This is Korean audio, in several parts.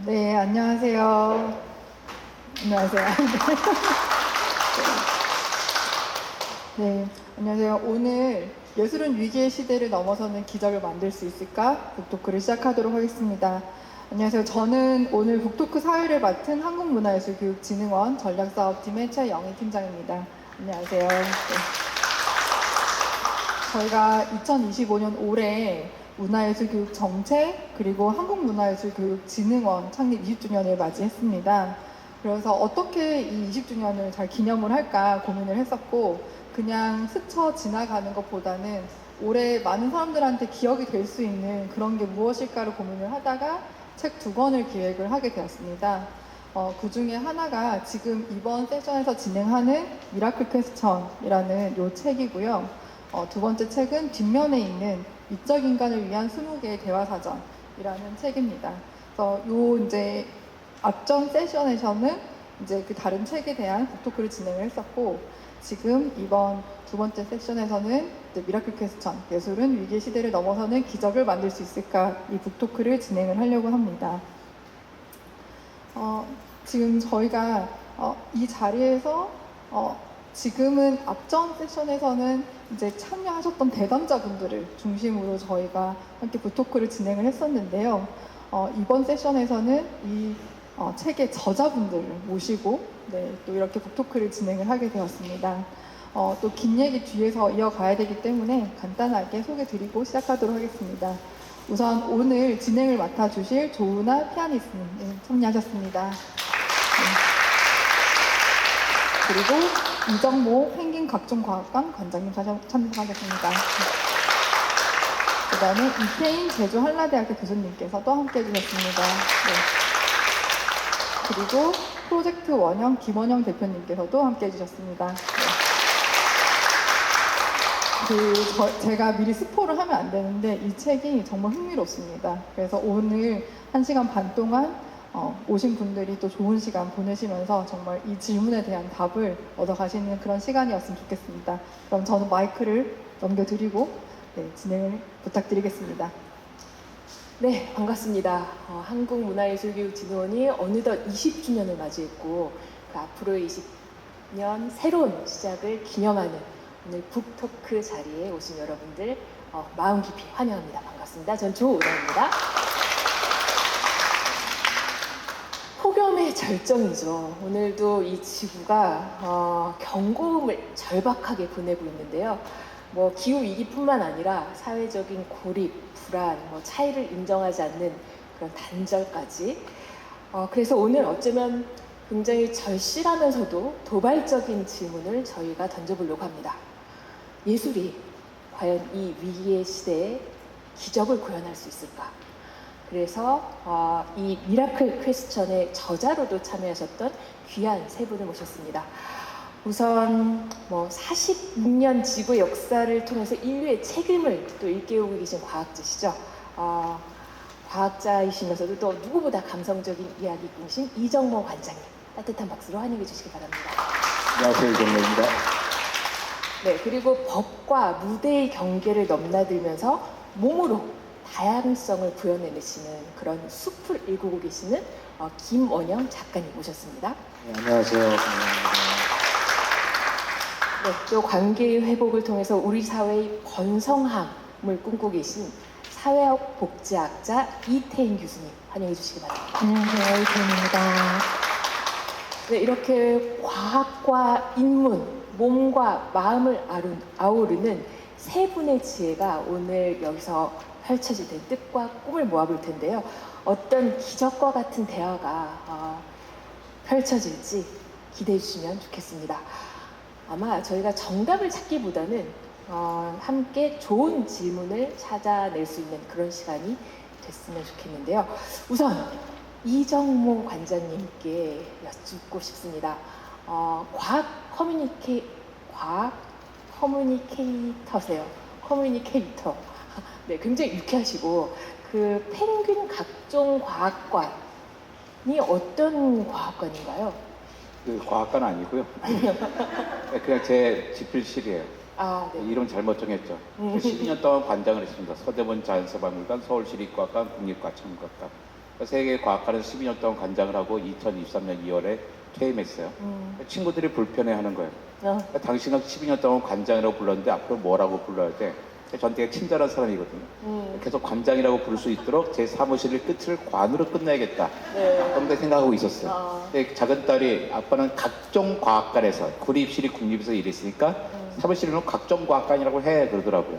네, 안녕하세요. 안녕하세요. 네, 안녕하세요. 오늘 예술은 위기의 시대를 넘어서는 기적을 만들 수 있을까? 북토크를 시작하도록 하겠습니다. 안녕하세요. 저는 오늘 북토크 사회를 맡은 한국문화예술교육진흥원 전략사업팀의 최영희 팀장입니다. 안녕하세요. 네. 저희가 2025년 올해 문화예술교육 정책 그리고 한국문화예술교육진흥원 창립 20주년을 맞이했습니다. 그래서 어떻게 이 20주년을 잘 기념을 할까 고민을 했었고, 그냥 스쳐 지나가는 것보다는 올해 많은 사람들한테 기억이 될 수 있는 그런 게 무엇일까를 고민을 하다가 책 2권을 기획을 하게 되었습니다. 그 중에 하나가 지금 이번 세션에서 진행하는 미라클 퀘스천이라는 요 책이고요. 두 번째 책은 뒷면에 있는 미적 인간을 위한 20개의 대화사전이라는 책입니다. 그래서 요 이제 앞전 세션에서는 이제 그 다른 책에 대한 북토크를 진행을 했었고, 지금 이번 두 번째 세션에서는 미라클 퀘스천, 예술은 위기의 시대를 넘어서는 기적을 만들 수 있을까, 이 북토크를 진행을 하려고 합니다. 지금 저희가 이 자리에서 지금은 앞전 세션에서는 이제 참여하셨던 대담자분들을 중심으로 저희가 함께 북토크를 진행을 했었는데요. 이번 세션에서는 이 책의 저자분들을 모시고 또 이렇게 북토크를 진행을 하게 되었습니다. 또 긴 얘기 뒤에서 이어가야 되기 때문에 간단하게 소개드리고 시작하도록 하겠습니다. 우선 오늘 진행을 맡아주실 조은아 피아니스트님 참여하셨습니다. 그리고 이정모 펭귄각종과학관 관장님 참석하셨습니다. 그 다음에 이태인 제주 한라대학교 교수님께서도 함께 해주셨습니다. 그리고 프로젝트 원형 김원영 대표님께서도 함께 해주셨습니다. 제가 미리 스포를 하면 안 되는데 이 책이 정말 흥미롭습니다. 그래서 오늘 1시간 반 동안 오신 분들이 또 좋은 시간 보내시면서 정말 이 질문에 대한 답을 얻어가시는 그런 시간이었으면 좋겠습니다. 그럼 저는 마이크를 넘겨드리고 진행을 부탁드리겠습니다. 네, 반갑습니다. 한국문화예술교육진흥원이 어느덧 20주년을 맞이했고 그 앞으로의 20년 새로운 시작을 기념하는 오늘 북토크 자리에 오신 여러분들 마음 깊이 환영합니다. 반갑습니다. 전 조은아입니다. 폭염의 절정이죠. 오늘도 이 지구가 경고음을 절박하게 보내고 있는데요. 기후 위기뿐만 아니라 사회적인 고립, 불안, 차이를 인정하지 않는 그런 단절까지. 그래서 오늘 어쩌면 굉장히 절실하면서도 도발적인 질문을 저희가 던져보려고 합니다. 예술이 과연 이 위기의 시대에 기적을 구현할 수 있을까? 그래서 이 미라클 퀘스천의 저자로도 참여하셨던 귀한 세 분을 모셨습니다. 우선 46년 지구의 역사를 통해서 인류의 책임을 또 일깨우고 계신 과학자시죠. 과학자이시면서도 또 누구보다 감성적인 이야기 꿈신 이정모 관장님, 따뜻한 박수로 환영해 주시기 바랍니다. 안녕하세요, 이정모입니다. 네, 그리고 법과 무대의 경계를 넘나들면서 몸으로 다양성을 구현해내시는 그런 숲을 일구고 계시는 김원영 작가님 모셨습니다. 네, 안녕하세요. 감사합니다. 네, 또 관계의 회복을 통해서 우리 사회의 번성함을 꿈꾸고 계신 사회학 복지학자 이태인 교수님 환영해 주시기 바랍니다. 안녕하세요, 이태인입니다. 네, 이렇게 과학과 인문, 몸과 마음을 아우르는 세 분의 지혜가 오늘 여기서 펼쳐질 뜻과 꿈을 모아볼 텐데요. 어떤 기적과 같은 대화가 펼쳐질지 기대해 주시면 좋겠습니다. 아마 저희가 정답을 찾기보다는 함께 좋은 질문을 찾아낼 수 있는 그런 시간이 됐으면 좋겠는데요. 우선 이정모 관장님께 여쭙고 싶습니다. 과학 커뮤니케이터세요. 커뮤니케이터. 네, 굉장히 유쾌하시고 그 펭귄 각종 과학관이 어떤 과학관인가요? 그 과학관 아니고요. 그냥 제 집필실이에요. 네. 이름 잘못 정했죠. 12년 동안 관장을 했습니다. 서대문 자연사박물관, 서울시립과학관, 국립과천과학관. 세계 과학관에서 12년 동안 관장을 하고 2023년 2월에 퇴임했어요. 친구들이 불편해하는 거예요. 당신은 12년 동안 관장이라고 불렀는데 앞으로 뭐라고 불러야 돼? 전 되게 친절한 사람이거든요. 계속 관장이라고 부를 수 있도록 제 사무실의 끝을 관으로 끝내야겠다. 네. 그런데 생각하고 있었어요. 아. 근데 작은 딸이 아빠는 각종 과학관에서 구립실이 국립에서 일했으니까 사무실은 각종 과학관이라고 해 그러더라고요.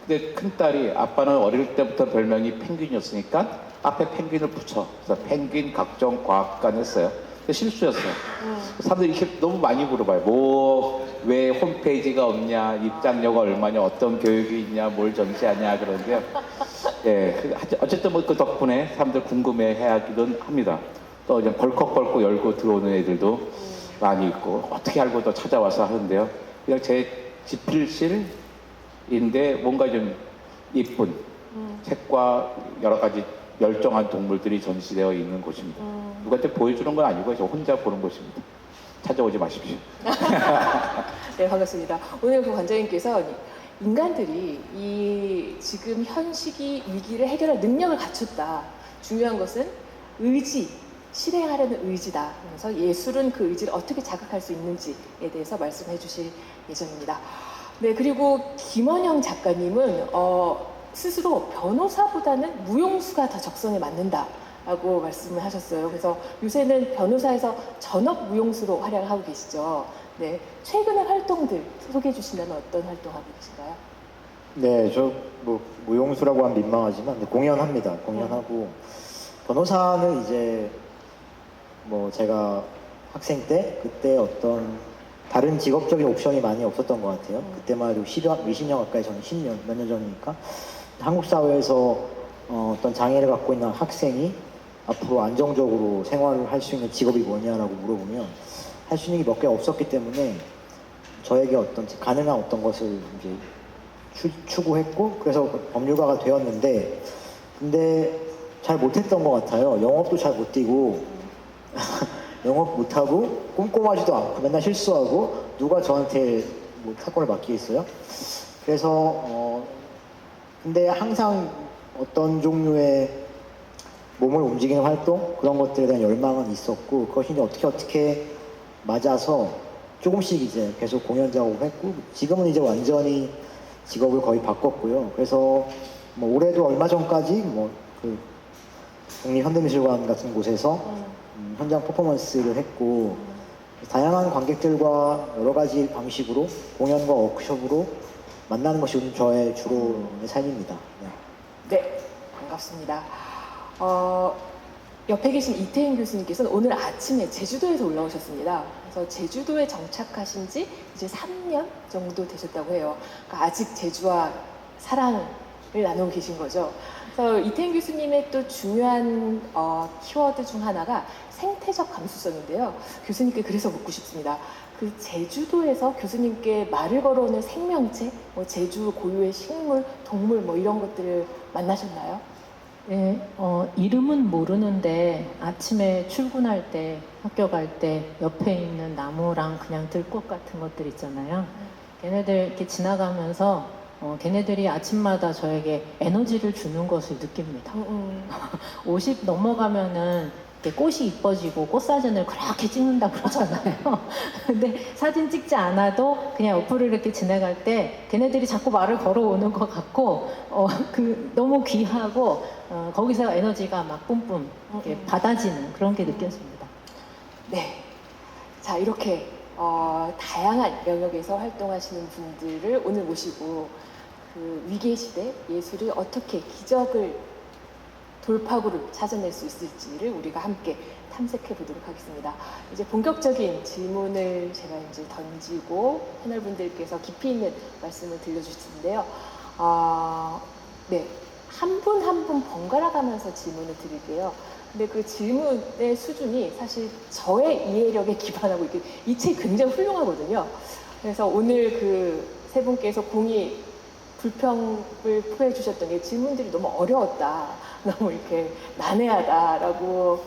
근데 큰 딸이 아빠는 어릴 때부터 별명이 펭귄이었으니까 앞에 펭귄을 붙여. 그래서 펭귄 각종 과학관 했어요. 근데 실수였어요. 사람들이 이렇게 너무 많이 물어봐요. 왜 홈페이지가 없냐, 입장료가 얼마냐, 어떤 교육이 있냐, 뭘 전시하냐, 그러는데요. 예, 어쨌든 뭐 그 덕분에 사람들 궁금해 하기도 합니다. 또 그냥 벌컥벌컥 열고 들어오는 애들도 많이 있고, 어떻게 알고 또 찾아와서 하는데요. 그냥 제 지필실인데 뭔가 좀 이쁜 책과 여러 가지 열정한 동물들이 전시되어 있는 곳입니다. 누구한테 보여주는 건 아니고 저 혼자 보는 곳입니다. 찾아오지 마십시오. 네, 반갑습니다. 오늘 그 관장님께서 인간들이 이 지금 현 시기 위기를 해결할 능력을 갖췄다. 중요한 것은 의지, 실행하려는 의지다. 그래서 예술은 그 의지를 어떻게 자극할 수 있는지에 대해서 말씀해 주실 예정입니다. 네, 그리고 김원영 작가님은 스스로 변호사보다는 무용수가 더 적성에 맞는다라고 말씀을 하셨어요. 그래서 요새는 변호사에서 전업 무용수로 활약을 하고 계시죠. 네, 최근의 활동들 소개해 주신다면 어떤 활동하고 계신가요? 네, 저 뭐 무용수라고 하면 민망하지만 네, 공연합니다. 공연하고 변호사는 이제 뭐 제가 학생 때 그때 어떤 다른 직업적인 옵션이 많이 없었던 것 같아요. 그때만 해도 20년 가까이 전에 10년 몇 년 전이니까 한국 사회에서 어떤 장애를 갖고 있는 학생이 앞으로 안정적으로 생활을 할 수 있는 직업이 뭐냐라고 물어보면 할 수 있는 게 몇 개 없었기 때문에 저에게 어떤 가능한 어떤 것을 이제 추구했고 그래서 법률가가 되었는데 근데 잘 못했던 것 같아요. 영업도 잘 못 뛰고 영업 못하고 꼼꼼하지도 않고 맨날 실수하고 누가 저한테 뭐 사건을 맡기겠어요? 그래서 근데 항상 어떤 종류의 몸을 움직이는 활동 그런 것들에 대한 열망은 있었고 그것이 이제 어떻게 맞아서 조금씩 이제 계속 공연 작업을 했고 지금은 이제 완전히 직업을 거의 바꿨고요. 그래서 뭐 올해도 얼마 전까지 뭐 그 국립현대미술관 같은 곳에서 현장 퍼포먼스를 했고 다양한 관객들과 여러 가지 방식으로 공연과 워크숍으로 만나는 것이 요즘 저의 주로의 삶입니다. 네, 반갑습니다. 옆에 계신 이태인 교수님께서는 오늘 아침에 제주도에서 올라오셨습니다. 그래서 제주도에 정착하신 지 이제 3년 정도 되셨다고 해요. 그러니까 아직 제주와 사랑을 나누고 계신 거죠. 그래서 이태인 교수님의 또 중요한 키워드 중 하나가 생태적 감수성인데요. 교수님께 그래서 묻고 싶습니다. 그 제주도에서 교수님께 말을 걸어오는 생명체, 뭐 제주 고유의 식물, 동물 뭐 이런 것들을 만나셨나요? 네, 이름은 모르는데 아침에 출근할 때, 학교 갈 때 옆에 있는 나무랑 그냥 들꽃 같은 것들 있잖아요. 걔네들 이렇게 지나가면서 걔네들이 아침마다 저에게 에너지를 주는 것을 느낍니다. 50 넘어가면은 이렇게 꽃이 이뻐지고 꽃사진을 그렇게 찍는다고 그러잖아요. 근데 사진 찍지 않아도 그냥 옆으로 이렇게 지나갈 때 걔네들이 자꾸 말을 걸어오는 것 같고 너무 귀하고 거기서 에너지가 막 뿜뿜 이렇게 받아지는 그런 게 느껴집니다. 네. 자, 이렇게 다양한 영역에서 활동하시는 분들을 오늘 모시고 그 위기의 시대 예술이 어떻게 기적을 돌파구를 찾아낼 수 있을지를 우리가 함께 탐색해 보도록 하겠습니다. 이제 본격적인 질문을 제가 이제 던지고 패널분들께서 깊이 있는 말씀을 들려주실 텐데요. 네. 한 분 한 분 번갈아 가면서 질문을 드릴게요. 근데 그 질문의 수준이 사실 저의 이해력에 기반하고 있고 이 책이 굉장히 훌륭하거든요. 그래서 오늘 그 세 분께서 공이 불평을 표해 주셨던 게 질문들이 너무 어려웠다. 너무 이렇게 난해하다라고.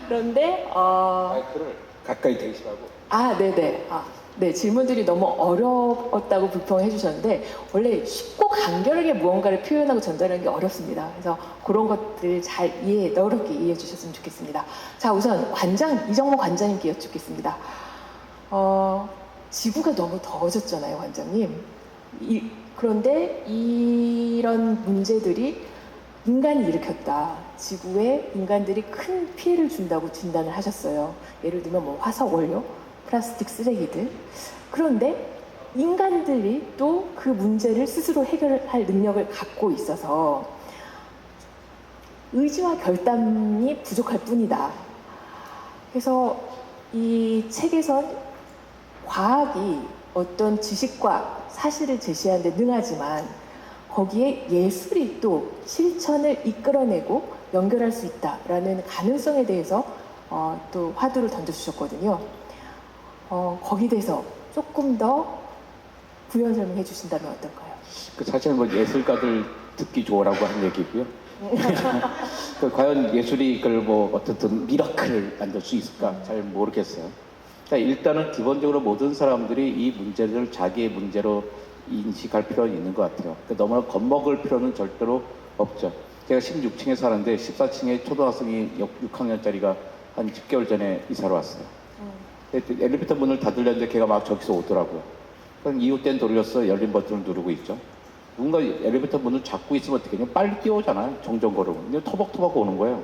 그런데 마이크를 가까이 대시라고. 네네. 네, 질문들이 너무 어려웠다고 불평해 주셨는데 원래 쉽고 간결하게 무언가를 표현하고 전달하는 게 어렵습니다. 그래서 그런 것들 잘 너그럽게 이해해 주셨으면 좋겠습니다. 자, 우선 이정모 관장님께 여쭙겠습니다. 지구가 너무 더워졌잖아요, 관장님. 그런데 이런 문제들이 인간이 일으켰다. 지구에 인간들이 큰 피해를 준다고 진단을 하셨어요. 예를 들면 뭐 화석 원료, 플라스틱 쓰레기들. 그런데 인간들이 또 그 문제를 스스로 해결할 능력을 갖고 있어서 의지와 결단이 부족할 뿐이다. 그래서 이 책에선 과학이 어떤 지식과 사실을 제시하는 데 능하지만 거기에 예술이 또 실천을 이끌어내고 연결할 수 있다라는 가능성에 대해서 또 화두를 던져주셨거든요. 거기에 대해서 조금 더 부연 설명해 주신다면 어떨까요? 사실은 뭐 예술가들 듣기 좋으라고 한 얘기고요. 과연 예술이 그걸 뭐 어떻든 미라클을 만들 수 있을까 잘 모르겠어요. 일단은 기본적으로 모든 사람들이 이 문제를 자기의 문제로 인식할 필요는 있는 것 같아요. 너무나 겁먹을 필요는 절대로 없죠. 제가 16층에 사는데 14층에 초등학생이 6학년짜리가 한 10개월 전에 이사를 왔어요. 엘리베이터 문을 닫으려는데 걔가 막 저기서 오더라고요. 그럼 이웃된 돌려서 열린 버튼을 누르고 있죠. 누군가 엘리베이터 문을 잡고 있으면 어떻게 그냥 빨리 뛰어오잖아요. 정정거리고. 근데 터벅터벅 오는 거예요.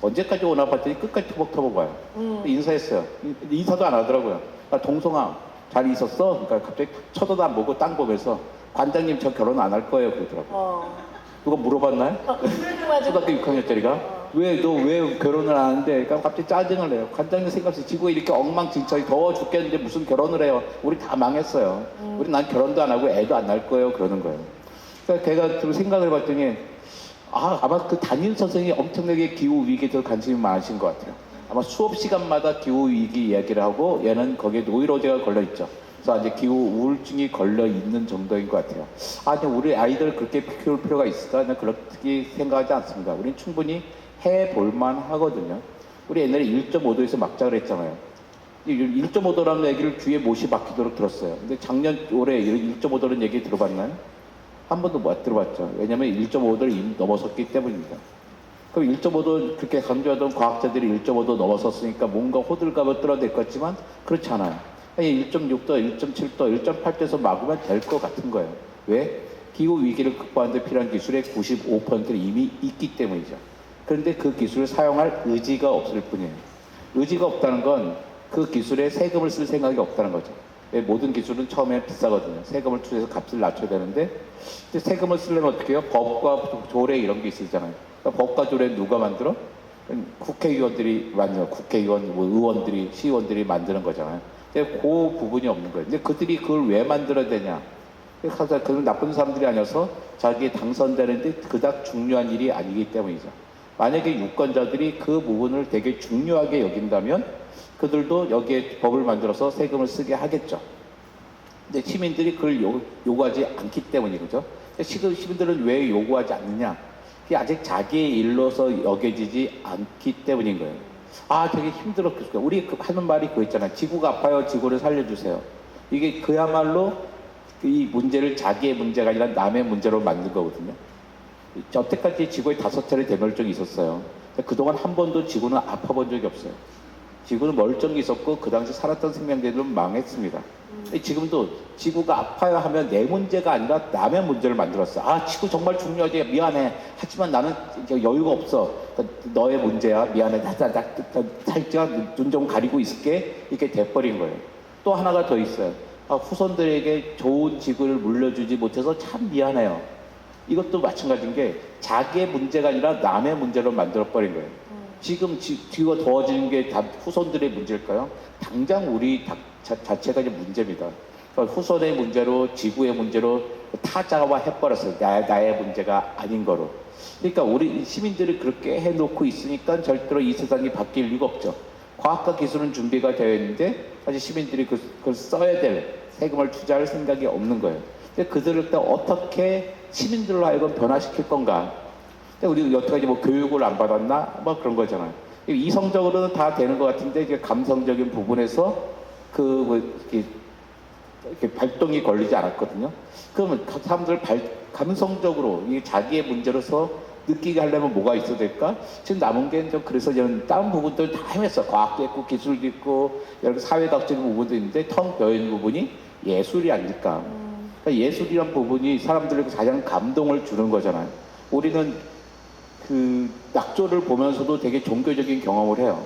언제까지 오나 봤더니 끝까지 터벅터벅 와요. 인사했어요. 인사도 안 하더라고요. 동성아 잘 있었어? 그러니까 갑자기 쳐다도 안 보고 땅 보면서 관장님 저 결혼 안 할 거예요 그러더라고요. 누가 물어봤나요? 초등학교 6학년짜리가 왜 결혼을 안 하는데? 그러니까 갑자기 짜증을 내요. 관장님 생각해 지구가 이렇게 엉망진창이 더워 죽겠는데 무슨 결혼을 해요? 우리 다 망했어요. 우리 난 결혼도 안 하고 애도 안 낳을 거예요 그러는 거예요. 그러니까 걔가 좀 생각을 해봤더니 아마 그 담임 선생님이 엄청나게 기후 위기에 더 관심이 많으신 것 같아요. 아마 수업 시간마다 기후 위기 이야기를 하고 얘는 거기에 노이로제가 걸려 있죠. 그래서 이제 기후 우울증이 걸려 있는 정도인 것 같아요. 아니 우리 아이들 그렇게 키울 필요가 있을까? 는 그렇게 생각하지 않습니다. 우리는 충분히 해볼만 하거든요. 우리 옛날에 1.5도에서 막자 그랬잖아요. 1.5도라는 얘기를 귀에 못이 박히도록 들었어요. 근데 올해 1.5도라는 얘기 들어봤나요? 한 번도 못 들어봤죠. 왜냐면 1.5도를 이미 넘어섰기 때문입니다. 그럼 1.5도 그렇게 강조하던 과학자들이 1.5도 넘어섰으니까 뭔가 호들갑을 떨어댈 것 같지만 그렇지 않아요. 1.6도, 1.7도, 1.8도에서 막으면 될 것 같은 거예요. 왜? 기후 위기를 극복하는 데 필요한 기술의 95%는 이미 있기 때문이죠. 그런데 그 기술을 사용할 의지가 없을 뿐이에요. 의지가 없다는 건 그 기술에 세금을 쓸 생각이 없다는 거죠. 모든 기술은 처음에 비싸거든요. 세금을 투자해서 값을 낮춰야 되는데 세금을 쓰려면 어떻게 해요? 법과 조례 이런 게 있잖아요. 그러니까 법과 조례 누가 만들어? 국회의원들이 만들어. 국회의원, 의원들이, 시의원들이 만드는 거잖아요. 근데 그 부분이 없는 거예요. 근데 그들이 그걸 왜 만들어야 되냐? 그건 나쁜 사람들이 아니어서 자기 당선되는데 그닥 중요한 일이 아니기 때문이죠. 만약에 유권자들이 그 부분을 되게 중요하게 여긴다면 그들도 여기에 법을 만들어서 세금을 쓰게 하겠죠. 근데 시민들이 그걸 요구하지 않기 때문이죠. 시민들은 왜 요구하지 않느냐? 그게 아직 자기의 일로서 여겨지지 않기 때문인 거예요. 되게 힘들었겠어요. 우리 하는 말이 그거 있잖아요. 지구가 아파요. 지구를 살려주세요. 이게 그야말로 이 문제를 자기의 문제가 아니라 남의 문제로 만든 거거든요. 여태까지 지구에 5차례 대멸종이 있었어요. 그동안 한 번도 지구는 아파본 적이 없어요. 지구는 멀쩡히 있었고 그 당시 살았던 생명체들은 망했습니다. 지금도 지구가 아파요 하면 내 문제가 아니라 남의 문제를 만들었어. 지구 정말 중요하지. 미안해. 하지만 나는 여유가 없어. 너의 문제야. 미안해. 나 살짝 눈 좀 가리고 있을게. 이렇게 돼버린 거예요. 또 하나가 더 있어요. 후손들에게 좋은 지구를 물려주지 못해서 참 미안해요. 이것도 마찬가지인 게 자기의 문제가 아니라 남의 문제로 만들어버린 거예요. 지금 지구가 더워지는 게 다 후손들의 문제일까요? 당장 우리 자체가 이제 문제입니다. 그러니까 후손의 문제로, 지구의 문제로 타자화 해버렸어요. 나의 문제가 아닌 거로. 그러니까 우리 시민들이 그렇게 해놓고 있으니까 절대로 이 세상이 바뀔 리가 없죠. 과학과 기술은 준비가 되어 있는데 사실 시민들이 그걸 써야 될 세금을 투자할 생각이 없는 거예요. 근데 그들을 또 어떻게 시민들로 하여금 변화시킬 건가? 우리 여태까지 뭐 교육을 안 받았나? 뭐 그런 거잖아요. 이성적으로는 다 되는 것 같은데 감성적인 부분에서 이렇게 발동이 걸리지 않았거든요. 그러면 사람들 감성적으로 이 자기의 문제로서 느끼게 하려면 뭐가 있어야 될까? 지금 남은 게 좀 그래서 저는 다른 부분들 다 헤맸어. 과학도 있고 기술도 있고 여러 가지 사회학적인 부분도 있는데 텅 비어있는 부분이 예술이 아닐까. 그러니까 예술이란 부분이 사람들에게 가장 감동을 주는 거잖아요. 우리는 그 낙조를 보면서도 되게 종교적인 경험을 해요.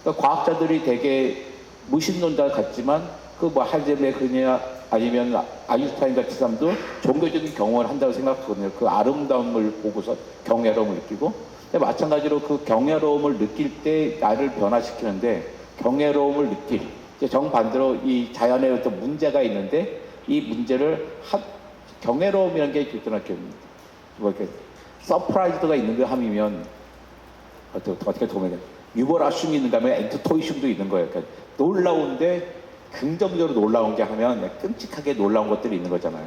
그러니까 과학자들이 되게 무신론자 같지만 그 뭐 할제메크냐 아니면 아인슈타인 같은 사람도 종교적인 경험을 한다고 생각하거든요. 그 아름다움을 보고서 경외로움을 느끼고. 근데 마찬가지로 그 경외로움을 느낄 때 나를 변화시키는데 경외로움을 느낄 이제 정반대로 이 자연에 어떤 문제가 있는데 이 문제를 경외로움이라는 게 이렇게 뭐 이렇게 서프라이즈가 있는 거 함이면 어떻게 보면 유머라슘이 있는가 하면 엔터토이슘도 있는 거예요. 그러니까 놀라운데 긍정적으로 놀라운 게 하면 끔찍하게 놀라운 것들이 있는 거잖아요.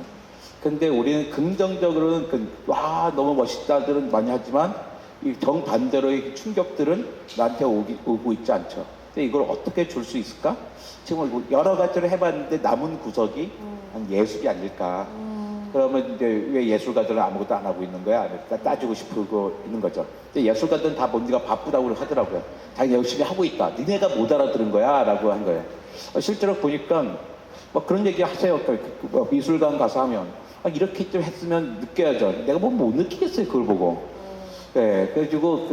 근데 우리는 긍정적으로는 와 너무 멋있다들은 많이 하지만 이 정반대로의 충격들은 나한테 오고 있지 않죠. 근데 이걸 어떻게 줄 수 있을까? 지금 여러 가지를 해봤는데 남은 구석이 한 예술이 아닐까. 그러면 이제 왜 예술가들은 아무것도 안 하고 있는 거야? 따지고 싶고 있는 거죠. 근데 예술가들은 다 뭔지가 바쁘다고 하더라고요. 자기 열심히 하고 있다. 니네가 못 알아들은 거야? 라고 한 거예요. 실제로 보니까 뭐 그런 얘기 하세요. 미술관 가서 하면 이렇게 좀 했으면 느껴야죠. 내가 뭐 못 느끼겠어요. 그걸 보고. 네, 그래가지고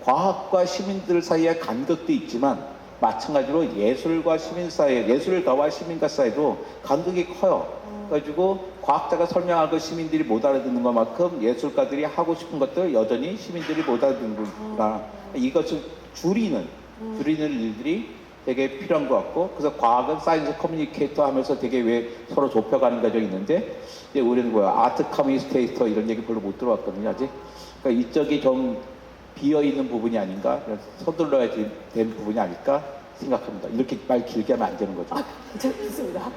과학과 시민들 사이의 간극도 있지만 마찬가지로 예술과 시민 사이, 예술가와 시민가 사이도 간극이 커요. 그래가지고 과학자가 설명하고 시민들이 못 알아듣는 것만큼 예술가들이 하고 싶은 것들 여전히 시민들이 못 알아듣는구나. 이것을 줄이는 일들이 되게 필요한 것 같고, 그래서 과학은 사이언스 커뮤니케이터 하면서 되게 왜 서로 좁혀가는 과정이 있는데, 이제 우리는 뭐야, 아트 커뮤니케이터 이런 얘기 별로 못 들어봤거든요, 아직. 그러니까 이쪽이 좀 비어있는 부분이 아닌가, 서둘러야 되는 부분이 아닐까 생각합니다. 이렇게 말 길게 하면 안 되는 거죠. 괜찮습니다.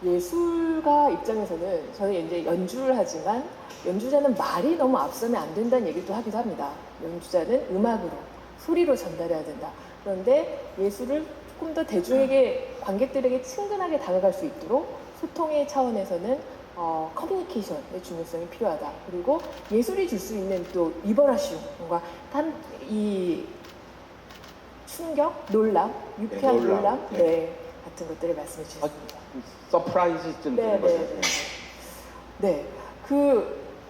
예술가 입장에서는 저는 이제 연주를 하지만 연주자는 말이 너무 앞서면 안 된다는 얘기도 하기도 합니다. 연주자는 음악으로, 소리로 전달해야 된다. 그런데 예술을 조금 더 대중에게, 관객들에게 친근하게 다가갈 수 있도록 소통의 차원에서는 커뮤니케이션의 중요성이 필요하다. 그리고 예술이 줄 수 있는 또 리버라시움, 뭔가 이 충격, 놀람, 유쾌한 네, 놀람. 놀람, 네, 같은 것들을 말씀해 주셨습니다. 서프라이즈쯤 되는 거죠. 네.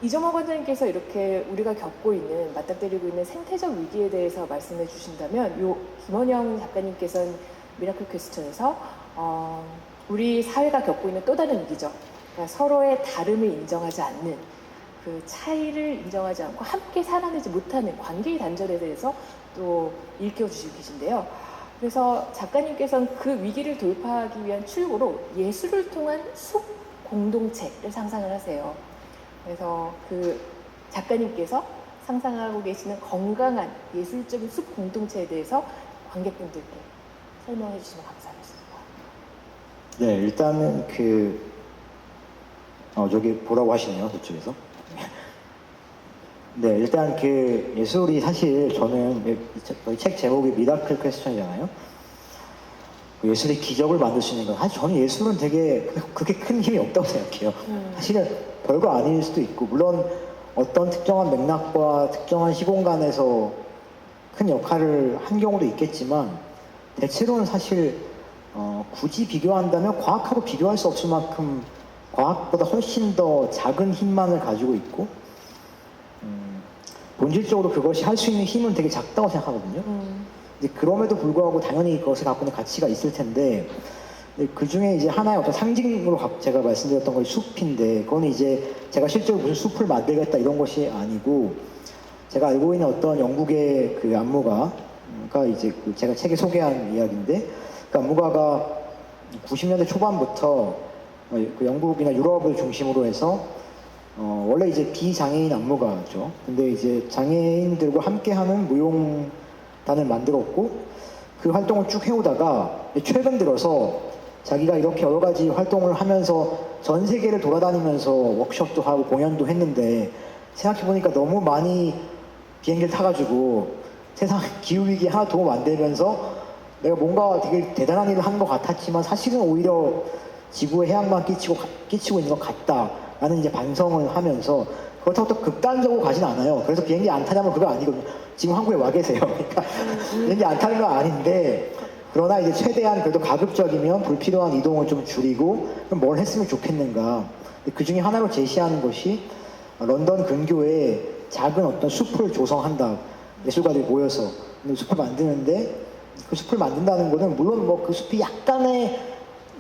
이정호 관장님께서 이렇게 우리가 겪고 있는, 맞닥뜨리고 있는 생태적 위기에 대해서 말씀해 주신다면, 김원영 작가님께서는 미라클 퀘스천에서 우리 사회가 겪고 있는 또 다른 위기죠. 그러니까 서로의 다름을 인정하지 않는, 그 차이를 인정하지 않고 함께 살아내지 못하는 관계의 단절에 대해서 또 일깨워주시고 계신데요. 그래서 작가님께서는 그 위기를 돌파하기 위한 출구로 예술을 통한 숲 공동체를 상상을 하세요. 그래서 그 작가님께서 상상하고 계시는 건강한 예술적인 숲 공동체에 대해서 관객분들께 설명해 주시면 감사하겠습니다. 네, 일단은 저기 보라고 하시네요, 그쪽에서. 네, 일단 예술이 사실 저는 저희 책 제목이 미라클 퀘스천이잖아요. 예술이 기적을 만들 수 있는 건, 사실 저는 예술은 되게 그렇게 큰 힘이 없다고 생각해요. 사실은 별거 아닐 수도 있고, 물론 어떤 특정한 맥락과 특정한 시공간에서 큰 역할을 한 경우도 있겠지만, 대체로는 사실 굳이 비교한다면 과학하고 비교할 수 없을 만큼 과학보다 훨씬 더 작은 힘만을 가지고 있고, 본질적으로 그것이 할 수 있는 힘은 되게 작다고 생각하거든요. 근데 그럼에도 불구하고 당연히 그것을 갖고 있는 가치가 있을 텐데, 그 중에 이제 하나의 어떤 상징으로 제가 말씀드렸던 건 숲인데, 그거는 이제 제가 실제로 무슨 숲을 만들겠다 이런 것이 아니고, 제가 알고 있는 어떤 영국의 그 안무가가 이제 제가 책에 소개한 이야기인데, 그 안무가가 90년대 초반부터 그 영국이나 유럽을 중심으로 해서 원래 이제 비장애인 안무가죠. 근데 이제 장애인들과 함께하는 무용단을 만들었고, 그 활동을 쭉 해오다가 최근 들어서 자기가 이렇게 여러 가지 활동을 하면서 전 세계를 돌아다니면서 워크숍도 하고 공연도 했는데, 생각해보니까 너무 많이 비행기를 타가지고 세상 기후위기에 하나 도움 안 되면서 내가 뭔가 되게 대단한 일을 하는 것 같았지만 사실은 오히려 지구에 해악만 끼치고 있는 것 같다라는 이제 반성을 하면서 그렇다고 또 극단적으로 가진 않아요. 그래서 비행기 안 타냐면 그거 아니거든요. 지금 한국에 와 계세요. 그러니까 비행기 안 타는 건 아닌데 그러나 이제 최대한 그래도 가급적이면 불필요한 이동을 좀 줄이고 그럼 뭘 했으면 좋겠는가. 그 중에 하나로 제시하는 것이 런던 근교에 작은 어떤 숲을 조성한다. 예술가들이 모여서 숲을 만드는데 그 숲을 만든다는 거는 물론 뭐 그 숲이 약간의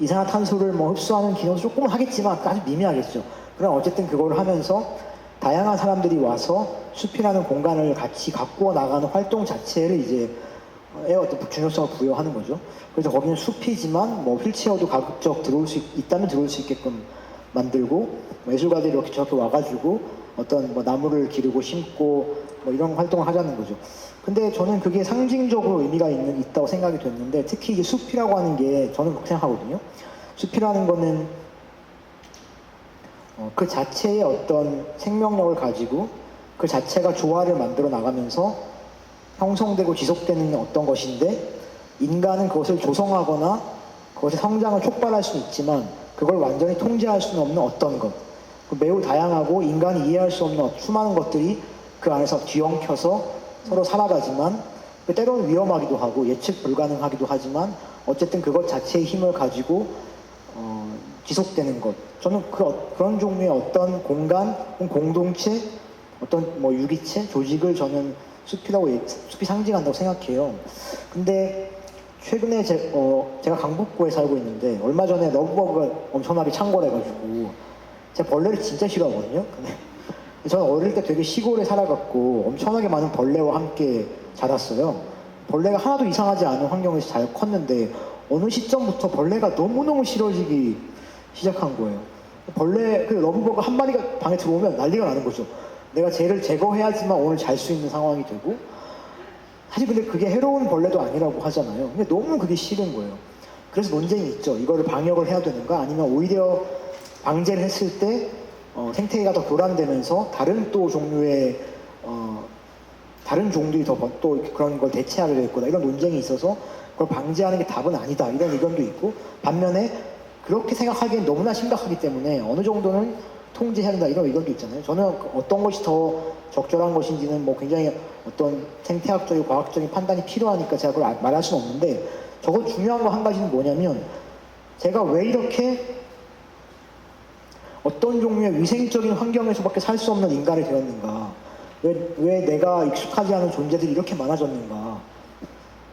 이산화탄소를 뭐 흡수하는 기능도 조금은 하겠지만 아주 미미하겠죠. 그럼 어쨌든 그걸 하면서 다양한 사람들이 와서 숲이라는 공간을 같이 가꾸어 나가는 활동 자체를 이제 어떤 중요성을 부여하는 거죠. 그래서 거기는 숲이지만 뭐 휠체어도 가급적 있다면 들어올 수 있게끔 만들고 뭐 예술가들이 이렇게 저렇게 와가지고 어떤 뭐 나무를 기르고 심고 뭐 이런 활동을 하자는 거죠. 근데 저는 그게 상징적으로 의미가 있다고 생각이 됐는데 특히 이제 숲이라고 하는 게 저는 그렇게 생각하거든요. 숲이라는 거는 그 자체의 어떤 생명력을 가지고 그 자체가 조화를 만들어 나가면서 형성되고 지속되는 어떤 것인데 인간은 그것을 조성하거나 그것의 성장을 촉발할 수는 있지만 그걸 완전히 통제할 수는 없는 어떤 것 매우 다양하고 인간이 이해할 수 없는 수많은 것들이 그 안에서 뒤엉켜서 서로 살아가지만 때로는 위험하기도 하고 예측 불가능하기도 하지만 어쨌든 그것 자체의 힘을 가지고 지속되는 것 저는 그런 종류의 어떤 공간, 공동체, 어떤 뭐 유기체, 조직을 저는 숲이 상징한다고 생각해요. 근데 최근에 제가 강북구에 살고 있는데 얼마 전에 러브버그가 엄청나게 창궐해가지고 제가 벌레를 진짜 싫어하거든요. 근데 저는 어릴 때 되게 시골에 살아갔고 엄청나게 많은 벌레와 함께 자랐어요. 벌레가 하나도 이상하지 않은 환경에서 잘 컸는데 어느 시점부터 벌레가 너무너무 싫어지기 시작한 거예요. 그 러브버그 한 마리가 방에 들어오면 난리가 나는 거죠. 내가 쟤를 제거해야지만 오늘 잘 수 있는 상황이 되고 사실 근데 그게 해로운 벌레도 아니라고 하잖아요. 근데 너무 그게 싫은 거예요. 그래서 논쟁이 있죠. 이거를 방역을 해야 되는가 아니면 오히려 방제를 했을 때 생태계가 더 교란되면서 다른 또 종류의 다른 종들이 또 그런 걸 대체하게 될 거다 이런 논쟁이 있어서 그걸 방제하는 게 답은 아니다 이런 의견도 있고 반면에 그렇게 생각하기엔 너무나 심각하기 때문에 어느 정도는 통제해야 된다 이런 의견도 있잖아요. 저는 어떤 것이 더 적절한 것인지는 뭐 굉장히 어떤 생태학적이고 과학적인 판단이 필요하니까 제가 그걸 말할 수는 없는데 적어도 중요한 거 한 가지는 뭐냐면 제가 왜 이렇게 어떤 종류의 위생적인 환경에서밖에 살 수 없는 인간이 되었는가 왜 내가 익숙하지 않은 존재들이 이렇게 많아졌는가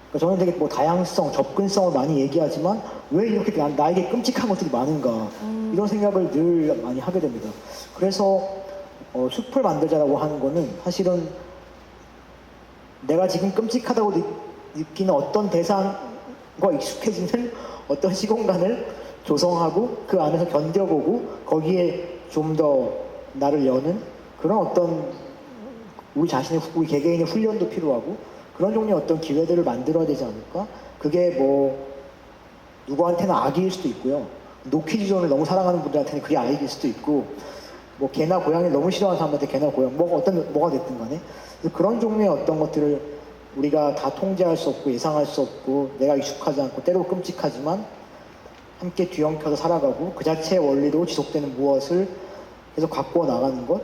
그러니까 저는 되게 뭐 다양성, 접근성을 많이 얘기하지만 왜 이렇게 나에게 끔찍한 것들이 많은가 이런 생각을 늘 많이 하게 됩니다. 그래서 숲을 만들자라고 하는 거는 사실은 내가 지금 끔찍하다고 느끼는 어떤 대상과 익숙해지는 어떤 시공간을 조성하고 그 안에서 견뎌보고 거기에 좀 더 나를 여는 그런 어떤 우리 개개인의 훈련도 필요하고 그런 종류의 어떤 기회들을 만들어야 되지 않을까? 그게 뭐 누구한테는 악일 수도 있고요. 노키즈존을 너무 사랑하는 분들한테는 그게 악일 수도 있고 뭐 개나 고양이를 너무 싫어하는 사람한테 개나 고양이 뭐가 됐든 간에 그런 종류의 어떤 것들을 우리가 다 통제할 수 없고 예상할 수 없고 내가 익숙하지 않고 때로 끔찍하지만 함께 뒤엉켜서 살아가고 그 자체의 원리로 지속되는 무엇을 계속 가꾸어 나가는 것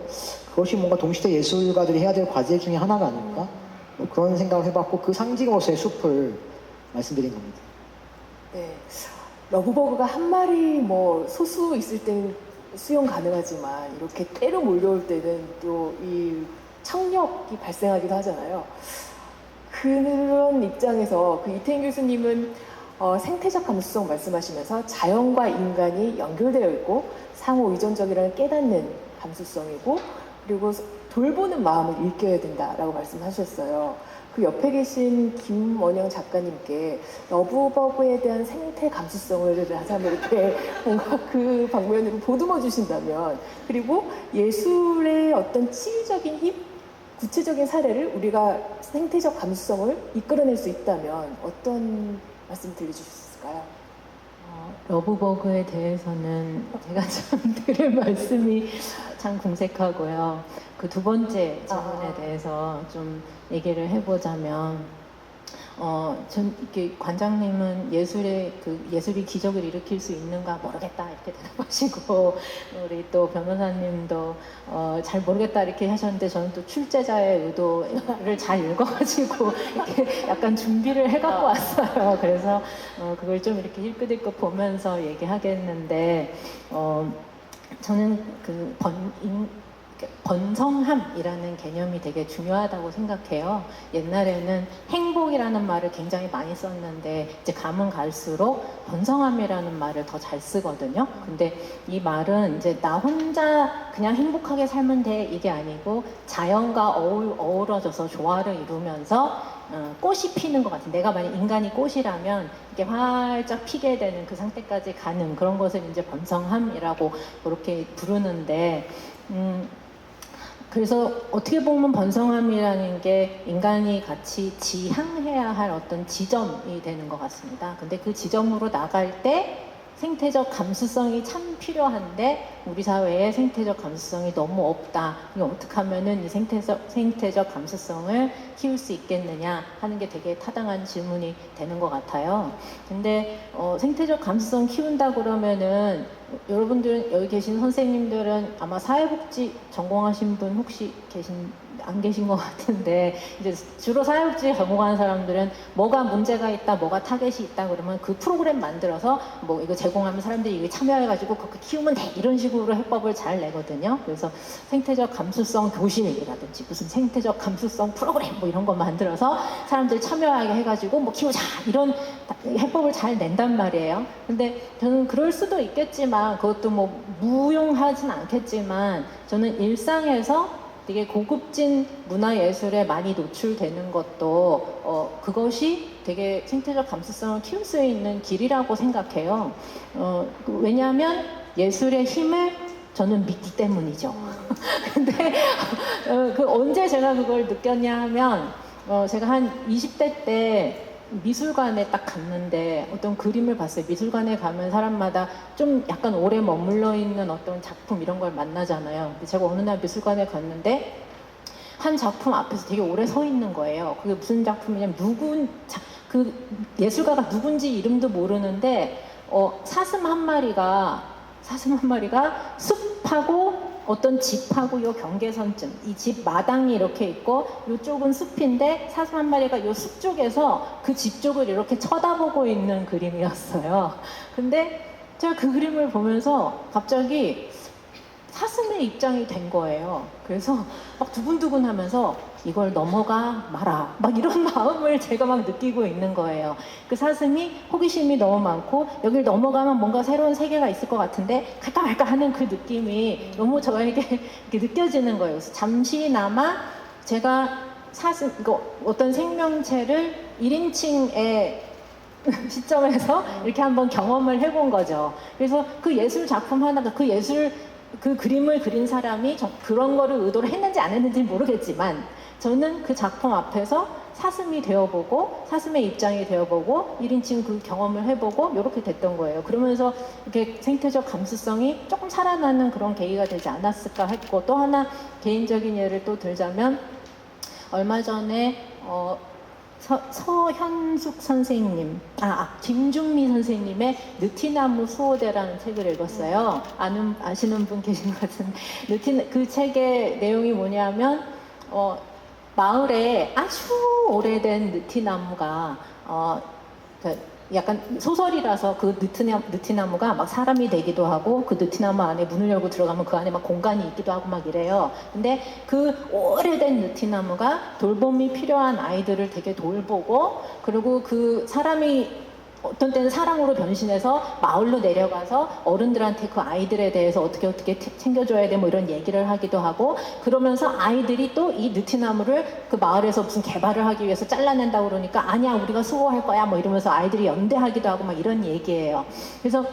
그것이 뭔가 동시대 예술가들이 해야 될 과제 중에 하나가 아닐까 뭐 그런 생각을 해봤고 그 상징으로서의 숲을 말씀드린 겁니다. 네, 러브버그가 한 마리 뭐 소수 있을 때는 수용 가능하지만 이렇게 때로 몰려올 때는 또 이 창력이 발생하기도 하잖아요. 그런 입장에서 그 이태인 교수님은 생태적 감수성 말씀하시면서 자연과 인간이 연결되어 있고 상호 의존적이라는 깨닫는 감수성이고 그리고 돌보는 마음을 일깨워야 된다라고 말씀하셨어요. 그 옆에 계신 김원영 작가님께 러브버그에 대한 생태 감수성을 한번 이렇게 뭔가 그 방면으로 보듬어 주신다면 그리고 예술의 어떤 치유적인 힘, 구체적인 사례를 우리가 생태적 감수성을 이끌어낼 수 있다면 어떤 말씀 들려주실 수 있을까요? 러브버그에 대해서는 제가 참 드릴 말씀이 참 궁색하고요. 그 두 번째 질문에 대해서 좀 얘기를 해보자면 전 이렇게 관장님은 예술이 기적을 일으킬 수 있는가 모르겠다 이렇게 대답하시고 우리 또 변호사님도 잘 모르겠다 이렇게 하셨는데 저는 또 출제자의 의도를 잘 읽어가지고 이렇게 약간 준비를 해갖고 왔어요. 그래서 그걸 좀 이렇게 힐끗힐끗 보면서 얘기하겠는데 저는 그 번성함이라는 개념이 되게 중요하다고 생각해요. 옛날에는 행복이라는 말을 굉장히 많이 썼는데 이제 가면 갈수록 번성함이라는 말을 더 잘 쓰거든요. 근데 이 말은 이제 나 혼자 그냥 행복하게 살면 돼 이게 아니고 자연과 어우러져서 조화를 이루면서 꽃이 피는 것 같은, 내가 만약 인간이 꽃이라면 이게 활짝 피게 되는 그 상태까지 가는 그런 것을 이제 번성함이라고 그렇게 부르는데 그래서 어떻게 보면 번성함이라는 게 인간이 같이 지향해야 할 어떤 지점이 되는 것 같습니다. 근데 그 지점으로 나갈 때 생태적 감수성이 참 필요한데 우리 사회에 생태적 감수성이 너무 없다. 이거 어떻게 하면은 이 생태적 감수성을 키울 수 있겠느냐 하는 게 되게 타당한 질문이 되는 것 같아요. 근데 생태적 감수성 키운다 그러면은 여러분들 여기 계신 선생님들은 아마 사회복지 전공하신 분 혹시 안 계신 것 같은데 이제 주로 사회복지 전공하는 사람들은 뭐가 문제가 있다, 뭐가 타겟이 있다 그러면 그 프로그램 만들어서 뭐 이거 제공하면 사람들이 이거 참여해가지고 그렇게 키우면 돼 이런 식으로 해법을 잘 내거든요. 그래서 생태적 감수성 교실이라든지 무슨 생태적 감수성 프로그램 뭐 이런 거 만들어서 사람들 참여하게 해가지고 뭐 키우자 이런 해법을 잘 낸단 말이에요. 근데 저는 그럴 수도 있겠지만 그것도 뭐 무용하진 않겠지만 저는 일상에서 되게 고급진 문화예술에 많이 노출되는 것도 그것이 되게 생태적 감수성을 키울 수 있는 길이라고 생각해요. 왜냐하면 예술의 힘을 저는 믿기 때문이죠. 근데 언제 제가 그걸 느꼈냐 하면 제가 한 20대 때 미술관에 딱 갔는데 어떤 그림을 봤어요. 미술관에 가면 사람마다 좀 약간 오래 머물러 있는 어떤 작품 이런 걸 만나잖아요. 근데 제가 어느 날 미술관에 갔는데 한 작품 앞에서 되게 오래 서 있는 거예요. 그게 무슨 작품이냐면 그 예술가가 누군지 이름도 모르는데 사슴 한 마리가 숲하고 어떤 집하고 요 경계선쯤 이 집 마당이 이렇게 있고 요쪽은 숲인데 사슴 한 마리가 요 숲 쪽에서 그 집 쪽을 이렇게 쳐다보고 있는 그림이었어요. 근데 제가 그 그림을 보면서 갑자기 사슴의 입장이 된 거예요. 그래서 막 두근두근 하면서 이걸 넘어가 마라 막 이런 마음을 제가 막 느끼고 있는 거예요. 그 사슴이 호기심이 너무 많고 여길 넘어가면 뭔가 새로운 세계가 있을 것 같은데 갈까 말까 하는 그 느낌이 너무 저에게 이렇게 느껴지는 거예요. 그래서 잠시나마 제가 어떤 생명체를 1인칭의 시점에서 이렇게 한번 경험을 해본 거죠. 그래서 그 예술 작품 하나가 그 그림을 그린 사람이 그런 거를 의도로 했는지 안 했는지 모르겠지만 저는 그 작품 앞에서 사슴이 되어보고 사슴의 입장이 되어보고 1인칭 그 경험을 해보고 이렇게 됐던 거예요. 그러면서 이렇게 생태적 감수성이 조금 살아나는 그런 계기가 되지 않았을까 했고 또 하나 개인적인 예를 또 들자면 얼마 전에 서현숙 선생님, 김중미 선생님의 느티나무 수호대라는 책을 읽었어요. 아시는 분 계신 것 같은데, 그 책의 내용이 뭐냐면, 마을에 아주 오래된 느티나무가, 약간 소설이라서 그 느티나무가 막 사람이 되기도 하고 그 느티나무 안에 문을 열고 들어가면 그 안에 막 공간이 있기도 하고 막 이래요. 근데 그 오래된 느티나무가 돌봄이 필요한 아이들을 되게 돌보고 그리고 그 사람이 어떤 때는 사랑으로 변신해서 마을로 내려가서 어른들한테 그 아이들에 대해서 어떻게 챙겨줘야 돼 뭐 이런 얘기를 하기도 하고 그러면서 아이들이 또 이 느티나무를 그 마을에서 무슨 개발을 하기 위해서 잘라낸다고 그러니까 아니야 우리가 수호할 거야 뭐 이러면서 아이들이 연대하기도 하고 막 이런 얘기예요. 그래서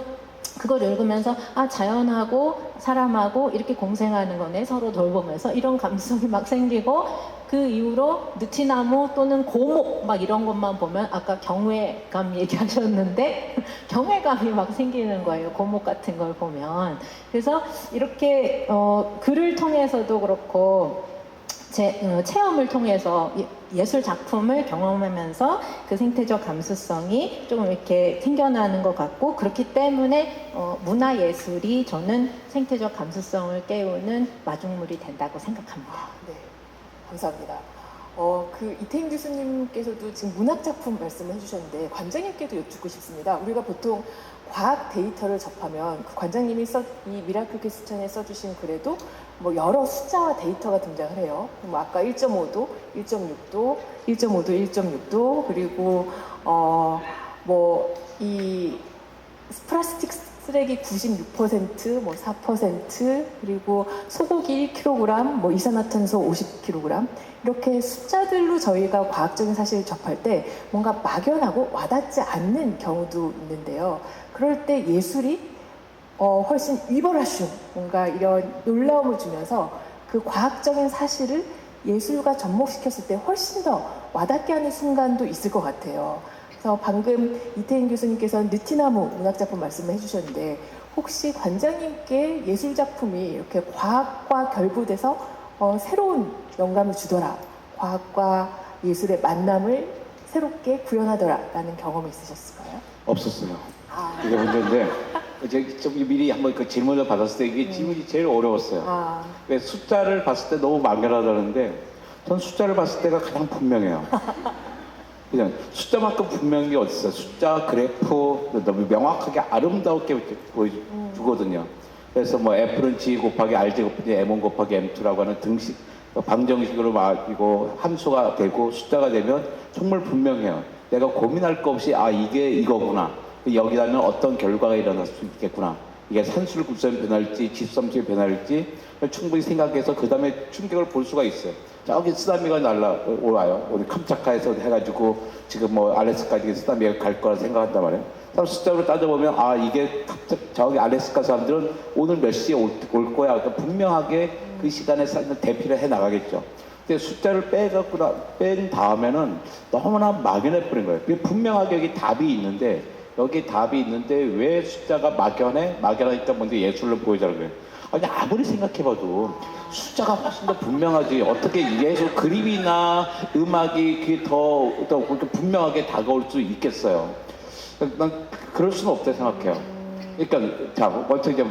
그걸 읽으면서 자연하고 사람하고 이렇게 공생하는 거네 서로 돌보면서 이런 감성이 막 생기고 그 이후로 느티나무 또는 고목 막 이런 것만 보면 아까 경외감 얘기하셨는데 경외감이 막 생기는 거예요. 고목 같은 걸 보면. 그래서 이렇게 글을 통해서도 그렇고 체험을 통해서 예술 작품을 경험하면서 그 생태적 감수성이 조금 이렇게 생겨나는 것 같고, 그렇기 때문에 문화 예술이 저는 생태적 감수성을 깨우는 마중물이 된다고 생각합니다. 네, 감사합니다. 그 이태인 교수님께서도 지금 문학 작품 말씀을 해주셨는데 관장님께도 여쭙고 싶습니다. 우리가 보통 과학 데이터를 접하면 그 관장님이 이 미라클 퀘스천에 써주신 글에도 뭐 여러 숫자와 데이터가 등장을 해요. 뭐 아까 1.5도, 1.6도, 1.5도, 1.6도, 그리고 뭐 이 플라스틱 쓰레기 96%, 뭐 4%, 그리고 소고기 1kg, 뭐 이산화탄소 50kg, 이렇게 숫자들로 저희가 과학적인 사실을 접할 때 뭔가 막연하고 와닿지 않는 경우도 있는데요. 그럴 때 예술이 훨씬 위버라슌, 뭔가 이런 놀라움을 주면서 그 과학적인 사실을 예술과 접목시켰을 때 훨씬 더 와닿게 하는 순간도 있을 것 같아요. 그래서 방금 이태인 교수님께서는 느티나무 문학작품 말씀을 해주셨는데, 혹시 관장님께 예술작품이 이렇게 과학과 결부돼서 새로운 영감을 주더라, 과학과 예술의 만남을 새롭게 구현하더라라는 경험이 있으셨을까요? 없었어요. 그게 문제인데 이제 좀 미리 한번 그 질문을 받았을 때 이게 질문이 제일 어려웠어요. 왜 숫자를 봤을 때 너무 막연하다는데 전 숫자를 봤을 때가 가장 분명해요. 그냥 숫자만큼 분명한 게 어디 있어요. 숫자, 그래프 너무 명확하게 아름답게 보여주거든요. 그래서 뭐 F는 G 곱하기 RG 곱하기 M1 곱하기 M2라고 하는 등식, 방정식으로 말이고 함수가 되고 숫자가 되면 정말 분명해요. 내가 고민할 거 없이 이게 이거구나. 여기다는 어떤 결과가 일어날 수 있겠구나. 이게 산술급선이 변할지 집섬수의 변할지 충분히 생각해서 그 다음에 충격을 볼 수가 있어요. 저기 쓰나미가 날라와요. 오늘 캄차카에서 해가지고 지금 뭐 알래스카까지 쓰나미가 갈 거라 생각한단 말이에요. 그럼 숫자로 따져보면 이게 저기 알래스카 사람들은 오늘 몇 시에 올 거야. 그러니까 분명하게 그 시간에 대피를 해 나가겠죠. 근데 숫자를 뺀 다음에는 너무나 막연해 버린 거예요. 분명하게 여기 답이 있는데 왜 숫자가 막연해? 막연하니까 먼저 예술로 보여주는 거예요. 아니 아무리 생각해봐도 숫자가 훨씬 더 분명하지. 어떻게 예술 그림이나 음악이 그게 더 분명하게 다가올 수 있겠어요. 난 그럴 수는 없다고 생각해요. 그러니까 자 먼저 이제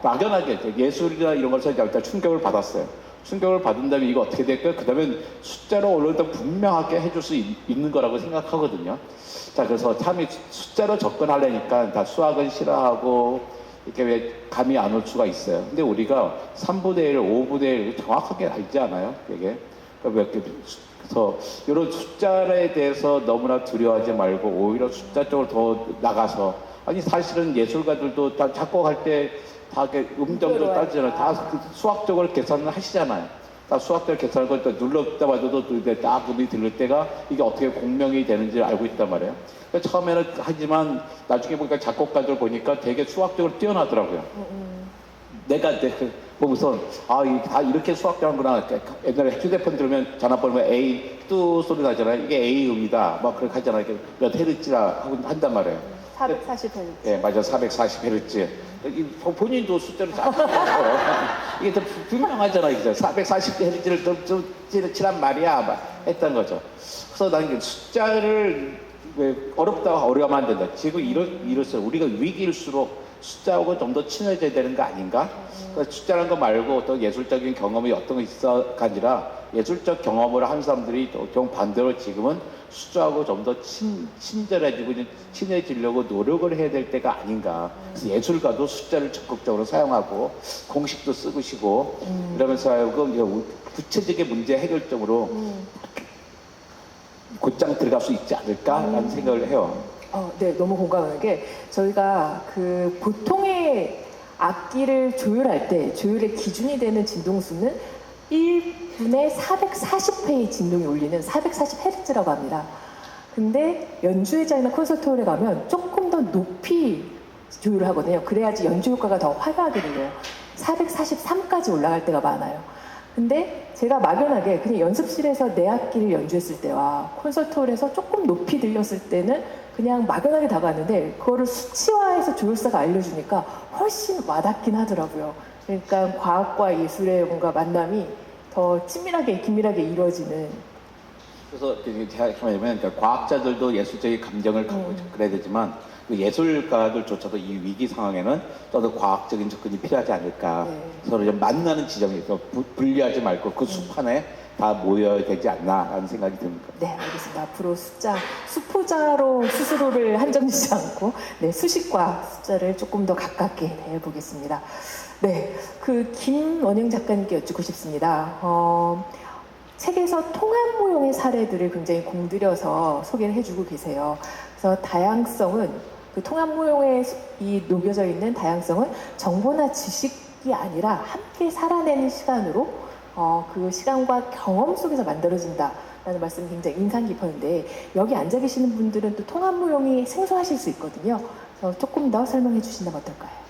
막연하게 예술이나 이런 것을 일단 충격을 받았어요. 충격을 받은 다음에 이거 어떻게 될까요? 그 다음에 숫자로 오늘 더 분명하게 해줄 수 있는 거라고 생각하거든요. 자, 그래서 참이 숫자로 접근하려니까 다 수학은 싫어하고 이렇게 왜 감이 안 올 수가 있어요. 근데 우리가 3분의 1, 5분의 1 정확하게 알지 않아요? 이게. 그래서 이런 숫자에 대해서 너무나 두려워하지 말고 오히려 숫자 쪽으로 더 나가서, 아니 사실은 예술가들도 다 작곡할 때 다 음정도 따지잖아요. 다 수학적으로 계산을 하시잖아요. 다 수학적으로 계산을 또 눌렀다 봐도 딱 음이 들릴 때가 이게 어떻게 공명이 되는지 알고 있단 말이에요. 그러니까 처음에는 하지만 나중에 보니까 작곡가들 보니까 되게 수학적으로 뛰어나더라고요. 내가 보고서 다 이렇게 수학적이구나. 옛날에 휴대폰 들으면 전화 번호면 A 뚜 소리 나잖아요. 이게 A 음이다. 막 그렇게 하잖아요. 몇 헤르츠라 한단 말이에요. 440Hz. 예, 맞아. 440Hz. 본인도 숫자를 잘 이게 더 분명하잖아요. 440Hz를 좀 칠한 말이야. 막 했던 거죠. 그래서 나는 숫자를 왜 어려우면 안 된다. 지금 이럴수록 우리가 위기일수록 숫자하고 좀 더 친해져야 되는 거 아닌가? 그러니까 숫자라는 거 말고 어떤 예술적인 경험이 어떤 거 있어가 아니라 예술적 경험을 한 사람들이 좀 반대로 지금은 숫자하고 좀 더 친절해지고 친해지려고 노력을 해야 될 때가 아닌가. 그래서 예술가도 숫자를 적극적으로 사용하고 공식도 쓰시고 이러면서 하여금 구체적인 문제 해결점으로 곧장 들어갈 수 있지 않을까라는 생각을 해요. 네, 너무 공감하는 게 저희가 그 보통의 악기를 조율할 때 조율의 기준이 되는 진동수는 1분에 440회의 진동이 울리는 440Hz라고 합니다. 근데 연주회장이나 콘서트홀에 가면 조금 더 높이 조율을 하거든요. 그래야지 연주 효과가 더 화려하게 들려요. 443까지 올라갈 때가 많아요. 근데 제가 막연하게 그냥 연습실에서 내 악기를 연주했을 때와 콘서트홀에서 조금 높이 들렸을 때는 그냥 막연하게 다가왔는데 그거를 수치화해서 조율사가 알려주니까 훨씬 와닿긴 하더라고요. 그러니까 과학과 예술의 뭔가 만남이 더 친밀하게 긴밀하게 이루어지는. 그래서 제가 말하면 그러니까 과학자들도 예술적인 감정을 갖고 그래야 되지만 그 예술가들조차도 이 위기 상황에는 또 과학적인 접근이 필요하지 않을까. 네. 서로 서로 좀 만나는 지점에서 분리하지 말고 그 숲안에 다 모여야 되지 않나라는 생각이 듭니다. 네, 알겠습니다. 앞으로 수포자로 스스로를 한정지지 않고 수식과 숫자를 조금 더 가깝게 해보겠습니다. 네, 그 김원영 작가님께 여쭙고 싶습니다. 책에서 통합 무용의 사례들을 굉장히 공들여서 소개를 해주고 계세요. 그래서 다양성은 그 통합 무용에 이 녹여져 있는 다양성은 정보나 지식이 아니라 함께 살아내는 시간으로 그 시간과 경험 속에서 만들어진다라는 말씀이 굉장히 인상 깊었는데 여기 앉아 계시는 분들은 또 통합 무용이 생소하실 수 있거든요. 그래서 조금 더 설명해 주신다면 어떨까요?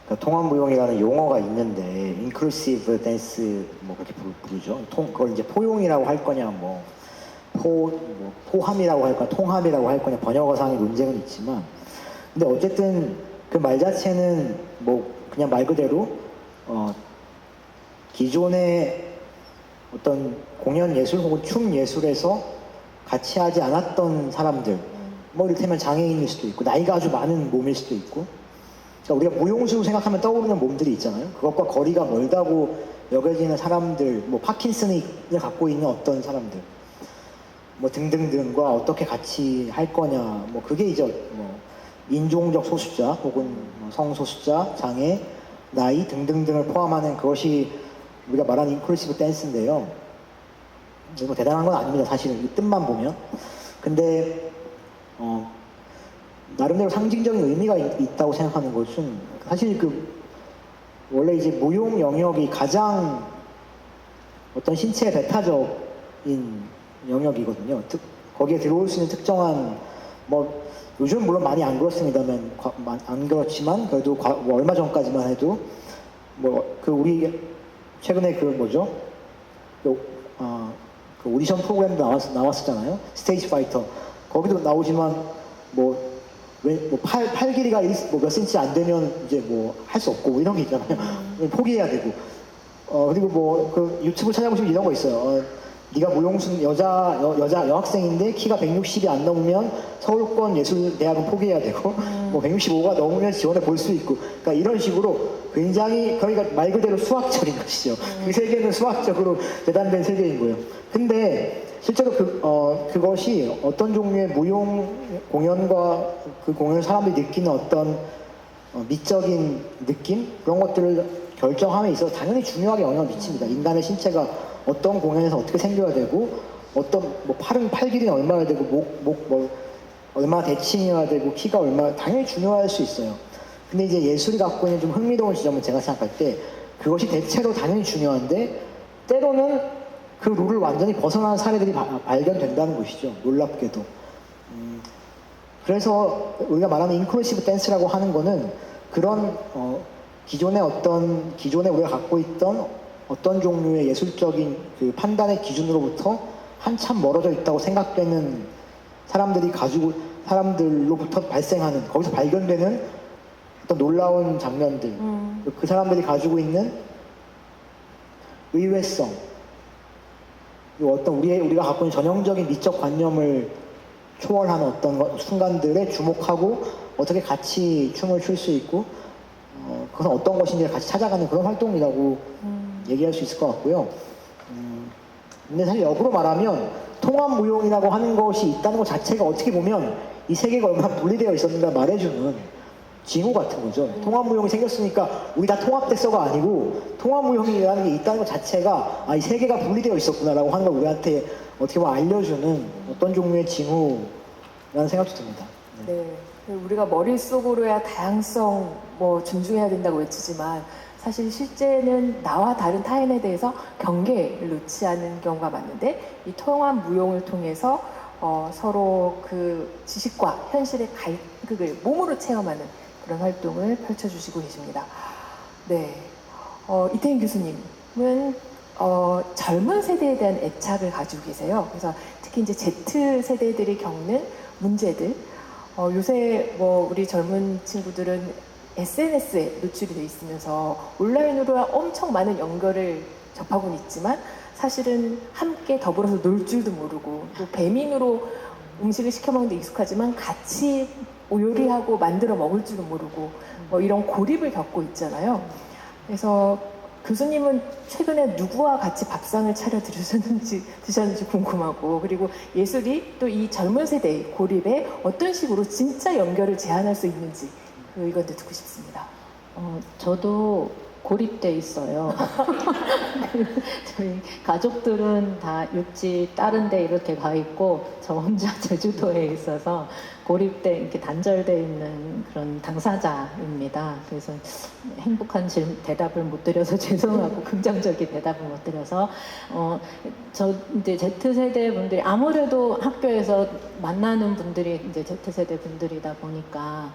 그러니까 통합무용이라는 용어가 있는데 인클루시브 댄스 뭐 그렇게 부르죠. 그걸 이제 포용이라고 할 거냐 포함이라고 할 거냐 통합이라고 할 거냐 번역어상의 논쟁은 있지만 근데 어쨌든 그 말 자체는 뭐 그냥 말 그대로 기존의 어떤 공연 예술 혹은 춤 예술에서 같이 하지 않았던 사람들 뭐 이를테면 장애인일 수도 있고 나이가 아주 많은 몸일 수도 있고 그러니까 우리가 무용수 생각하면 떠오르는 몸들이 있잖아요. 그것과 거리가 멀다고 여겨지는 사람들, 뭐 파킨슨을 갖고 있는 어떤 사람들, 뭐 등등등과 어떻게 같이 할 거냐, 뭐 그게 이제 뭐 인종적 소수자 혹은 성소수자, 장애, 나이 등등등을 포함하는 그것이 우리가 말하는 인클루시브 댄스인데요. 뭐 대단한 건 아닙니다. 사실은 이 뜻만 보면. 근데 나름대로 상징적인 의미가 있다고 생각하는 것은 사실 원래 이제 무용 영역이 가장 어떤 신체의 배타적인 영역이거든요. 거기에 들어올 수 있는 특정한 뭐 요즘 물론 많이 안 그렇습니다만 안 그렇지만 그래도 뭐 얼마 전까지만 해도 뭐 우리 최근에 그 오디션 프로그램도 나왔었잖아요. 스테이지 파이터 거기도 나오지만 팔 길이가 몇 센치 안 되면 이제 뭐 할 수 없고 뭐 이런 게 있잖아요. 포기해야 되고. 그리고 그 유튜브 찾아보시면 이런 거 있어요. 네가 무용수 여학생인데 키가 160이 안 넘으면 서울권 예술대학은 포기해야 되고 뭐 165가 넘으면 지원해 볼 수 있고. 그러니까 이런 식으로 굉장히 그러니까 말 그대로 수학적인 것이죠. 그 세계는 수학적으로 대단된 세계인 거예요. 근데 실제로 그것이 어떤 종류의 무용 공연과 그 공연 사람들이 느끼는 어떤 미적인 느낌 그런 것들을 결정함에 있어서 당연히 중요하게 영향을 미칩니다. 인간의 신체가 어떤 공연에서 어떻게 생겨야 되고 어떤 뭐 팔 길이는 얼마나 되고 목 얼마나 대칭이어야 되고 키가 얼마나 당연히 중요할 수 있어요. 근데 이제 예술이 갖고 있는 좀 흥미로운 지점은 제가 생각할 때 그것이 대체로 당연히 중요한데 때로는 그 룰을 완전히 벗어나는 사례들이 발견된다는 것이죠. 놀랍게도. 그래서 우리가 말하는 인클루시브 댄스라고 하는 거는 그런 기존에 우리가 갖고 있던 어떤 종류의 예술적인 그 판단의 기준으로부터 한참 멀어져 있다고 생각되는 사람들로부터 발생하는 거기서 발견되는 어떤 놀라운 장면들 그 사람들이 가지고 있는 의외성 어떤 우리가 갖고 있는 전형적인 미적 관념을 초월하는 어떤 순간들에 주목하고 어떻게 같이 춤을 출 수 있고 그것은 어떤 것인지 같이 찾아가는 그런 활동이라고 얘기할 수 있을 것 같고요. 근데 사실 역으로 말하면 통합무용이라고 하는 것이 있다는 것 자체가 어떻게 보면 이 세계가 얼마나 분리되어 있었는가 말해주는 징후 같은 거죠. 통합무용이 생겼으니까 우리 다 통합됐어가 아니고 통합무용이라는 게 있다는 것 자체가 이 세계가 분리되어 있었구나라고 하는 걸 우리한테 어떻게 보면 알려주는 어떤 종류의 징후라는 생각도 듭니다. 네. 우리가 머릿속으로야 다양성 존중해야 된다고 외치지만 사실 실제는 나와 다른 타인에 대해서 경계를 놓지 않는 경우가 많은데 이 통합 무용을 통해서 서로 그 지식과 현실의 갈극을 몸으로 체험하는 그런 활동을 펼쳐주시고 계십니다. 네, 이태인 교수님은 젊은 세대에 대한 애착을 가지고 계세요. 그래서 특히 이제 Z 세대들이 겪는 문제들, 요새 우리 젊은 친구들은 SNS에 노출이 돼 있으면서 온라인으로 엄청 많은 연결을 접하고는 있지만 사실은 함께 더불어서 놀 줄도 모르고 또 배민으로 음식을 시켜 먹는 데 익숙하지만 같이 요리하고 만들어 먹을 줄도 모르고 뭐 이런 고립을 겪고 있잖아요. 그래서 교수님은 최근에 누구와 같이 밥상을 차려 드셨는지 궁금하고, 그리고 예술이 또 이 젊은 세대의 고립에 어떤 식으로 진짜 연결을 제한할 수 있는지 그 의견도 듣고 싶습니다. 저도 고립돼 있어요. 저희 가족들은 다 육지 다른 데 이렇게 가 있고 저 혼자 제주도에 있어서 고립돼 이렇게 단절돼 있는 그런 당사자입니다. 그래서 행복한 대답을 못 드려서 죄송하고 긍정적인 대답을 못 드려서 저 이제 Z세대 분들이 아무래도 학교에서 만나는 분들이 이제 Z세대 분들이다 보니까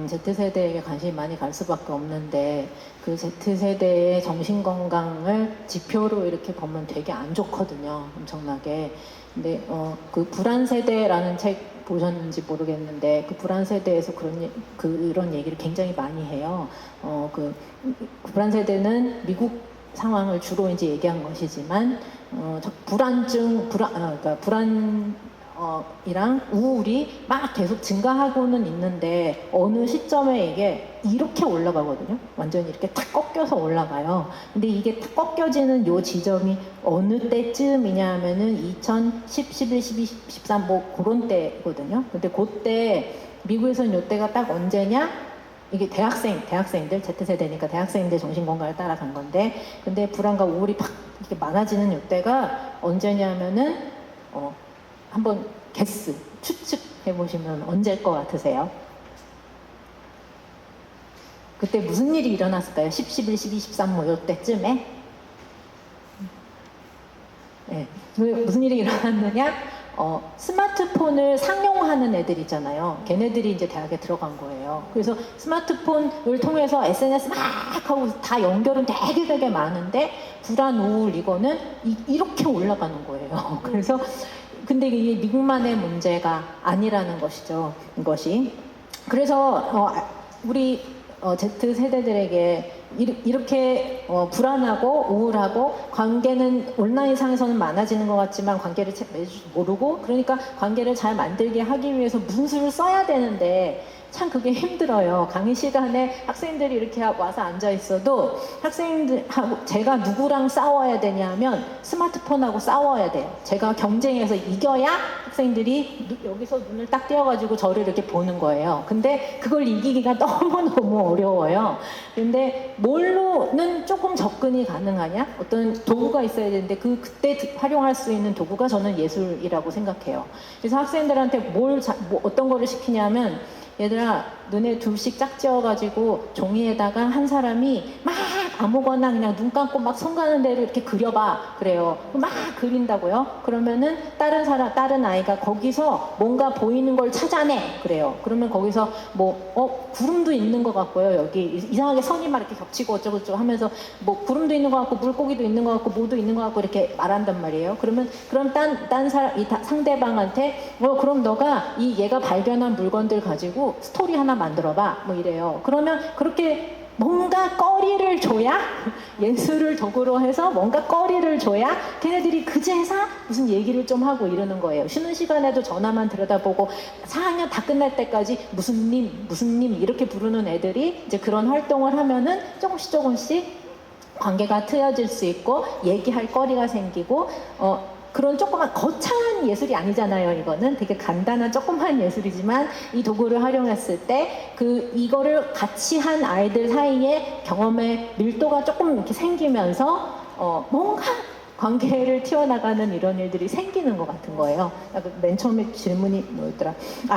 Z세대에게 관심이 많이 갈 수밖에 없는데 그 Z세대의 정신건강을 지표로 이렇게 보면 되게 안 좋거든요. 엄청나게. 근데 그 불안세대라는 책 보셨는지 모르겠는데 그 불안세대에서 그런 얘기를 굉장히 많이 해요. 그 불안세대는 미국 상황을 주로 이제 얘기한 것이지만 그러니까 이랑 우울이 막 계속 증가하고는 있는데 어느 시점에 이게 이렇게 올라가거든요. 완전히 이렇게 탁 꺾여서 올라가요. 근데 이게 탁 꺾여지는 요 지점이 어느 때쯤이냐 하면은 2010, 11, 12, 13 뭐 그런 때거든요. 근데 그때 미국에서는 요 때가 딱 언제냐? 이게 대학생들, Z세대니까 대학생들 정신건강을 따라간 건데, 근데 불안과 우울이 팍 이렇게 많아지는 요 때가 언제냐면은 한번 추측해 보시면 언제일 것 같으세요? 그때 무슨 일이 일어났을까요? 10, 11, 12, 13 뭐 이때쯤에? 네. 무슨 일이 일어났느냐? 스마트폰을 상용하는 애들 있잖아요. 걔네들이 이제 대학에 들어간 거예요. 그래서 스마트폰을 통해서 SNS 막 하고 다 연결은 되게 많은데 불안, 우울 이거는 이렇게 올라가는 거예요. 그래서 근데 이게 미국만의 문제가 아니라는 것이죠. 이것이. 그래서 우리 Z세대들에게 이렇게 불안하고 우울하고 관계는 온라인상에서는 많아지는 것 같지만 관계를 맺을 줄 모르고, 그러니까 관계를 잘 만들게 하기 위해서 무슨 수를 써야 되는데 참 그게 힘들어요. 강의 시간에 학생들이 이렇게 와서 앉아 있어도 학생들하고 제가 누구랑 싸워야 되냐면 스마트폰하고 싸워야 돼요. 제가 경쟁에서 이겨야 학생들이 여기서 눈을 딱 띄어가지고 저를 이렇게 보는 거예요. 근데 그걸 이기기가 너무너무 어려워요. 근데 뭘로는 조금 접근이 가능하냐? 어떤 도구가 있어야 되는데 그때 활용할 수 있는 도구가 저는 예술이라고 생각해요. 그래서 학생들한테 어떤 거를 시키냐면, 얘들아 너네 둘씩 짝지어가지고 종이에다가 한 사람이 막 아무거나 그냥 눈 감고 막 손 가는 대로 이렇게 그려봐 그래요. 막 그린다고요. 그러면은 다른 아이가 거기서 뭔가 보이는 걸 찾아내 그래요. 그러면 거기서 구름도 있는 것 같고요. 여기 이상하게 선이 막 이렇게 겹치고 어쩌고저쩌고 하면서 뭐 구름도 있는 것 같고 물고기도 있는 것 같고 뭐도 있는 것 같고 이렇게 말한단 말이에요. 그럼 딴 사람, 상대방한테 그럼 너가 얘가 발견한 물건들 가지고 스토리 하나 만들어봐 뭐 이래요. 그러면 그렇게 뭔가 거리를 줘야, 예술을 도구로 해서 뭔가 거리를 줘야 걔네들이 그제서 무슨 얘기를 좀 하고 이러는 거예요. 쉬는 시간에도 전화만 들여다보고 4학년 다 끝날 때까지 무슨 님 이렇게 부르는 애들이 이제 그런 활동을 하면은 조금씩 관계가 트여질 수 있고 얘기할 거리가 생기고 그런 조그만 거창한 예술이 아니잖아요. 이거는 되게 간단한 조그만 예술이지만 이 도구를 활용했을 때 이거를 같이 한 아이들 사이에 경험의 밀도가 조금 이렇게 생기면서 뭔가 관계를 튀어나가는 이런 일들이 생기는 것 같은 거예요. 맨 처음에 질문이 뭐였더라?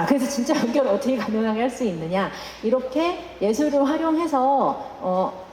그래서 진짜 연결을 어떻게 가능하게 할 수 있느냐? 이렇게 예술을 활용해서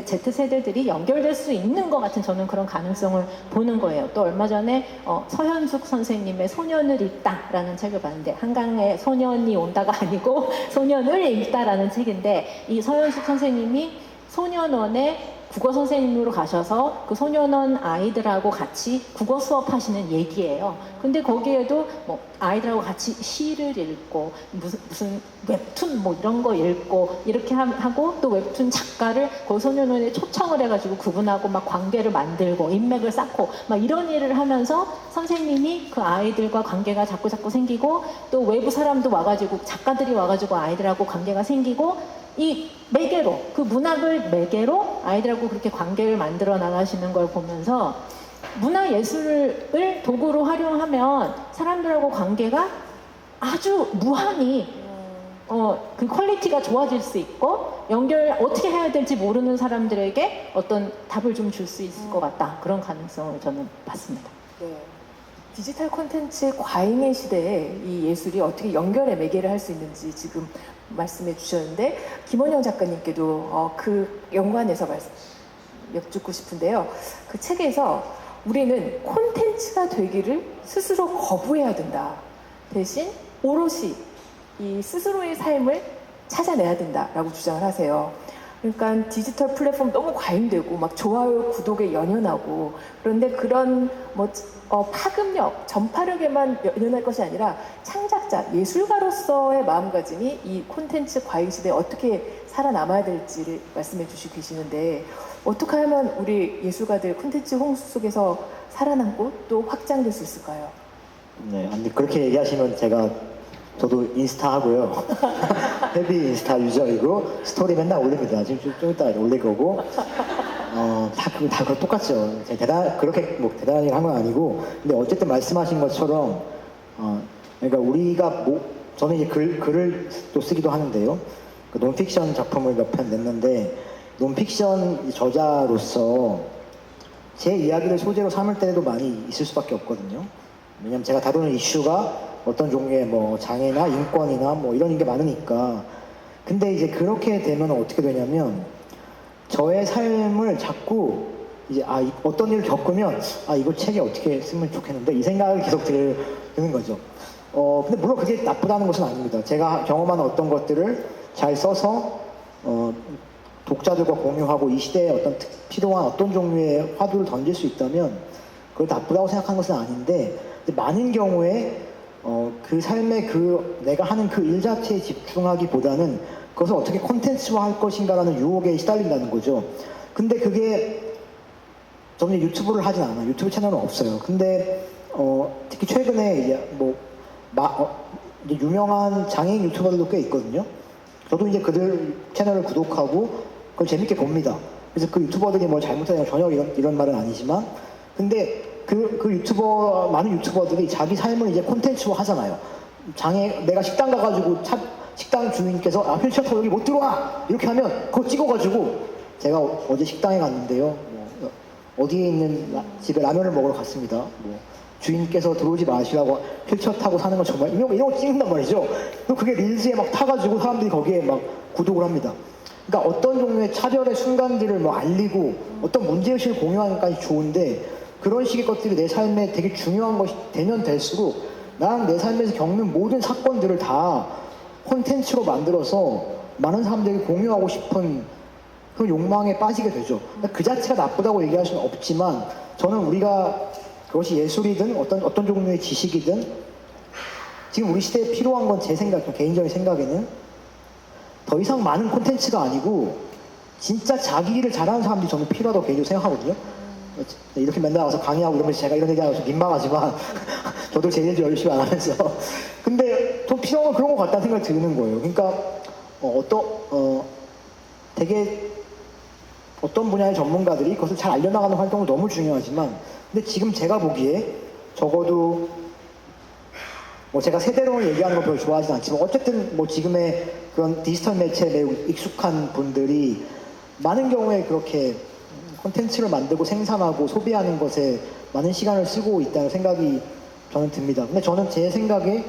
Z세대들이 연결될 수 있는 것 같은 저는 그런 가능성을 보는 거예요. 또 얼마 전에 서현숙 선생님의 소년을 읽다라는 책을 봤는데, 한강에 소년이 온다가 아니고 소년을 읽다라는 책인데, 이 서현숙 선생님이 소년원에 국어 선생님으로 가셔서 그 소년원 아이들하고 같이 국어 수업하시는 얘기예요. 근데 거기에도 뭐 아이들하고 같이 시를 읽고 무슨 웹툰 뭐 이런 거 읽고 이렇게 하고 또 웹툰 작가를 그 소년원에 초청을 해가지고 그분하고 막 관계를 만들고 인맥을 쌓고 막 이런 일을 하면서 선생님이 그 아이들과 관계가 자꾸 생기고 또 외부 사람도 와가지고 작가들이 와가지고 아이들하고 관계가 생기고 이 매개로 그 문학을 매개로 아이들하고 그렇게 관계를 만들어 나가시는 걸 보면서 문화 예술을 도구로 활용하면 사람들하고 관계가 아주 무한히 그 퀄리티가 좋아질 수 있고 연결 어떻게 해야 될지 모르는 사람들에게 어떤 답을 좀 줄 수 있을 것 같다. 그런 가능성을 저는 봤습니다. 네. 디지털 콘텐츠 과잉의 시대에 이 예술이 어떻게 연결의 매개를 할 수 있는지 지금 말씀해 주셨는데 김원영 작가님께도 그 연관해서 여쭙고 싶은데요. 그 책에서 우리는 콘텐츠가 되기를 스스로 거부해야 된다. 대신 오롯이 이 스스로의 삶을 찾아내야 된다라고 주장을 하세요. 그러니까 디지털 플랫폼 너무 과잉되고 막 좋아요, 구독에 연연하고 그런데 그런 파급력, 전파력에만 연연할 것이 아니라 창작자, 예술가로서의 마음가짐이 이 콘텐츠 과잉 시대에 어떻게 살아남아야 될지를 말씀해 주시고 계시는데 어떻게 하면 우리 예술가들 콘텐츠 홍수 속에서 살아남고 또 확장될 수 있을까요? 네, 근데 그렇게 얘기하시면 저도 인스타 하고요. 헤비 인스타 유저이고 스토리 맨날 올립니다. 지금 좀 이따 올릴 거고. 다 그거 똑같죠. 제가 그렇게 뭐 대단한 일 한 건 아니고. 근데 어쨌든 말씀하신 것처럼, 그러니까 우리가 저는 이제 글을 또 쓰기도 하는데요. 그 논픽션 작품을 몇 편 냈는데, 논픽션 저자로서 제 이야기를 소재로 삼을 때도 많이 있을 수밖에 없거든요. 왜냐면 제가 다루는 이슈가 어떤 종류의 뭐 장애나 인권이나 뭐 이런 게 많으니까. 근데 이제 그렇게 되면 어떻게 되냐면 저의 삶을 자꾸 이제 어떤 일을 겪으면 이거 책에 어떻게 쓰면 좋겠는데 이 생각이 계속 드는 거죠. 근데 물론 그게 나쁘다는 것은 아닙니다. 제가 경험하는 어떤 것들을 잘 써서 독자들과 공유하고 이 시대에 필요한 어떤 종류의 화두를 던질 수 있다면 그걸 나쁘다고 생각하는 것은 아닌데 많은 경우에 그 삶의 내가 하는 그 일 자체에 집중하기보다는 그것을 어떻게 콘텐츠화 할 것인가라는 유혹에 시달린다는 거죠. 근데 그게 저는 유튜브를 하진 않아요. 유튜브 채널은 없어요. 근데 특히 최근에 이제 이제 유명한 장애인 유튜버들도 꽤 있거든요. 저도 이제 그들 채널을 구독하고 그걸 재밌게 봅니다. 그래서 그 유튜버들이 뭘 잘못하냐 전혀 이런 말은 아니지만 근데 많은 유튜버들이 자기 삶을 이제 콘텐츠로 하잖아요. 내가 식당 가가지고 식당 주인께서 휠체어 타고 여기 못 들어와! 이렇게 하면 그거 찍어가지고 제가 어제 식당에 갔는데요. 어디에 있는 집에 라면을 먹으러 갔습니다. 주인께서 들어오지 마시라고 휠체어 타고 사는 건 정말 이런 거 찍는단 말이죠. 또 그게 릴즈에 막 타가지고 사람들이 거기에 막 구독을 합니다. 그러니까 어떤 종류의 차별의 순간들을 알리고 어떤 문제의식을 공유하는 것까지 좋은데 그런 식의 것들이 내 삶에 되게 중요한 것이 되면 될수록 나랑 내 삶에서 겪는 모든 사건들을 다 콘텐츠로 만들어서 많은 사람들에게 공유하고 싶은 그 욕망에 빠지게 되죠. 그 자체가 나쁘다고 얘기할 수는 없지만 저는 우리가 그것이 예술이든 어떤 종류의 지식이든 지금 우리 시대에 필요한 건 제 개인적인 생각에는 더 이상 많은 콘텐츠가 아니고 진짜 자기 일을 잘하는 사람들이 저는 필요하다고 개인적으로 생각하거든요. 이렇게 맨날 와서 강의하고 이러면서 제가 이런 얘기하면 좀 민망하지만 저도 제 일 열심히 안 하면서 근데 좀 필요한 건 그런 것 같다는 생각이 드는 거예요. 그러니까 되게 어떤 분야의 전문가들이 그것을 잘 알려나가는 활동은 너무 중요하지만 근데 지금 제가 보기에 적어도 제가 세대론을 얘기하는 건 별로 좋아하진 않지만 어쨌든 지금의 그런 디지털 매체에 매우 익숙한 분들이 많은 경우에 그렇게 콘텐츠를 만들고 생산하고 소비하는 것에 많은 시간을 쓰고 있다는 생각이 저는 듭니다. 근데 저는 제 생각에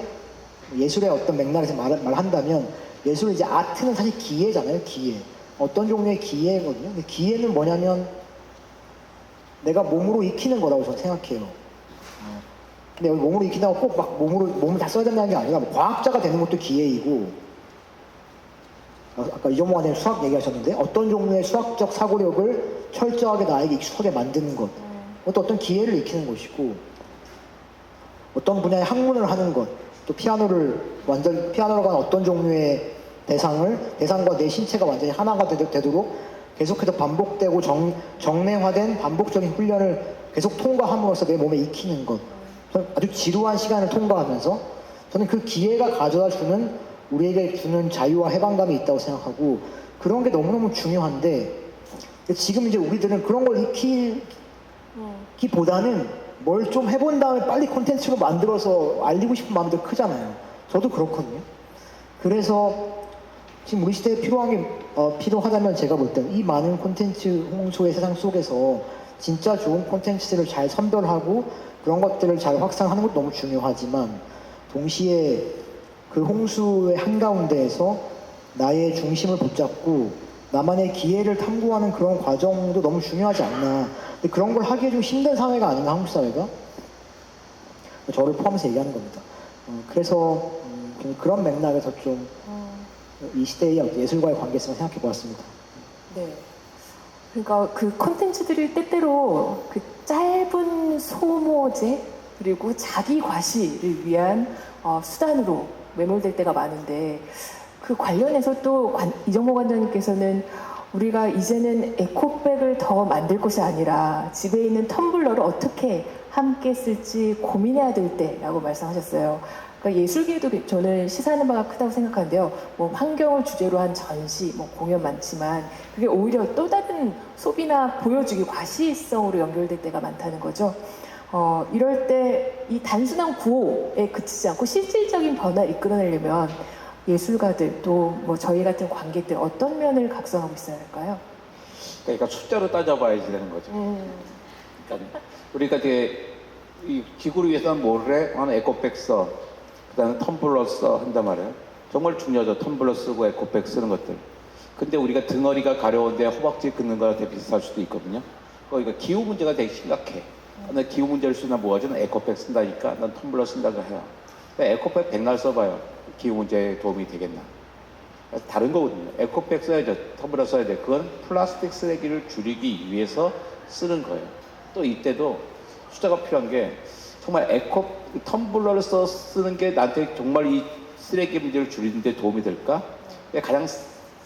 예술의 어떤 맥락에서 말한다면 예술은 이제 아트는 사실 기예잖아요. 기예. 어떤 종류의 기예거든요. 근데 기예는 뭐냐면 내가 몸으로 익히는 거라고 저는 생각해요. 근데 여기 몸으로 익힌다고 꼭 몸을 다 써야 된다는 게 아니라 과학자가 되는 것도 기예이고 아까 이정모 관장님 수학 얘기하셨는데 어떤 종류의 수학적 사고력을 철저하게 나에게 익숙하게 만드는 것, 또 어떤 기회를 익히는 것이고 어떤 분야의 학문을 하는 것, 또 피아노로 간 어떤 종류의 대상과 내 신체가 완전히 하나가 되도록 계속해서 반복되고 정례화된 반복적인 훈련을 계속 통과함으로써 내 몸에 익히는 것. 저는 아주 지루한 시간을 통과하면서 저는 그 기회가 가져다 주는 우리에게 주는 자유와 해방감이 있다고 생각하고 그런 게 너무너무 중요한데 지금 이제 우리들은 그런 걸 익히기보다는 뭘 좀 해본 다음에 빨리 콘텐츠로 만들어서 알리고 싶은 마음이 더 크잖아요. 저도 그렇거든요. 그래서 지금 우리 시대에 필요하다면 제가 볼 때는 이 많은 콘텐츠 홍수의 세상 속에서 진짜 좋은 콘텐츠들을 잘 선별하고 그런 것들을 잘 확산하는 것도 너무 중요하지만 동시에 그 홍수의 한가운데에서 나의 중심을 붙잡고 나만의 기회를 탐구하는 그런 과정도 너무 중요하지 않나. 근데 그런 걸 하기에 좀 힘든 사회가 아닌가, 한국 사회가? 저를 포함해서 얘기하는 겁니다. 그래서 그런 맥락에서 좀 이 시대의 예술과의 관계성을 생각해 보았습니다. 네. 그러니까 그 콘텐츠들이 때때로 그 짧은 소모제 그리고 자기 과시를 위한 수단으로 매몰될 때가 많은데 그 관련해서 또 이정모 관장님께서는 우리가 이제는 에코백을 더 만들 것이 아니라 집에 있는 텀블러를 어떻게 함께 쓸지 고민해야 될 때라고 말씀하셨어요. 그러니까 예술계에도 저는 시사하는 바가 크다고 생각하는데요. 뭐 환경을 주제로 한 전시, 뭐 공연 많지만 그게 오히려 또 다른 소비나 보여주기 과시성으로 연결될 때가 많다는 거죠. 이럴 때 이 단순한 구호에 그치지 않고 실질적인 변화를 이끌어내려면 예술가들 또 뭐 저희 같은 관객들 어떤 면을 각성하고 있어야 할까요? 그러니까 숫자로 따져봐야지 되는 거죠. 그러니까 우리가 이제 이 기구를 위해서는 뭐를 해? 하나 에코백 써. 그 다음에 텀블러 써. 한단 말이에요. 정말 중요하죠. 텀블러 쓰고 에코백 쓰는 것들. 근데 우리가 등허리가 가려운데 허벅지 긋는 거랑 되게 비슷할 수도 있거든요. 그러니까 기후 문제가 되게 심각해. 나 기후 문제를 쓰나 뭐하지? 난 에코백 쓴다니까 난 텀블러 쓴다고 해요. 에코백 백날 써봐요. 기후 문제에 도움이 되겠나? 다른 거거든요. 에코백 써야죠. 텀블러 써야 돼. 그건 플라스틱 쓰레기를 줄이기 위해서 쓰는 거예요. 또 이때도 숫자가 필요한 게 정말 텀블러를 쓰는 게 나한테 정말 이 쓰레기 문제를 줄이는 데 도움이 될까? 가장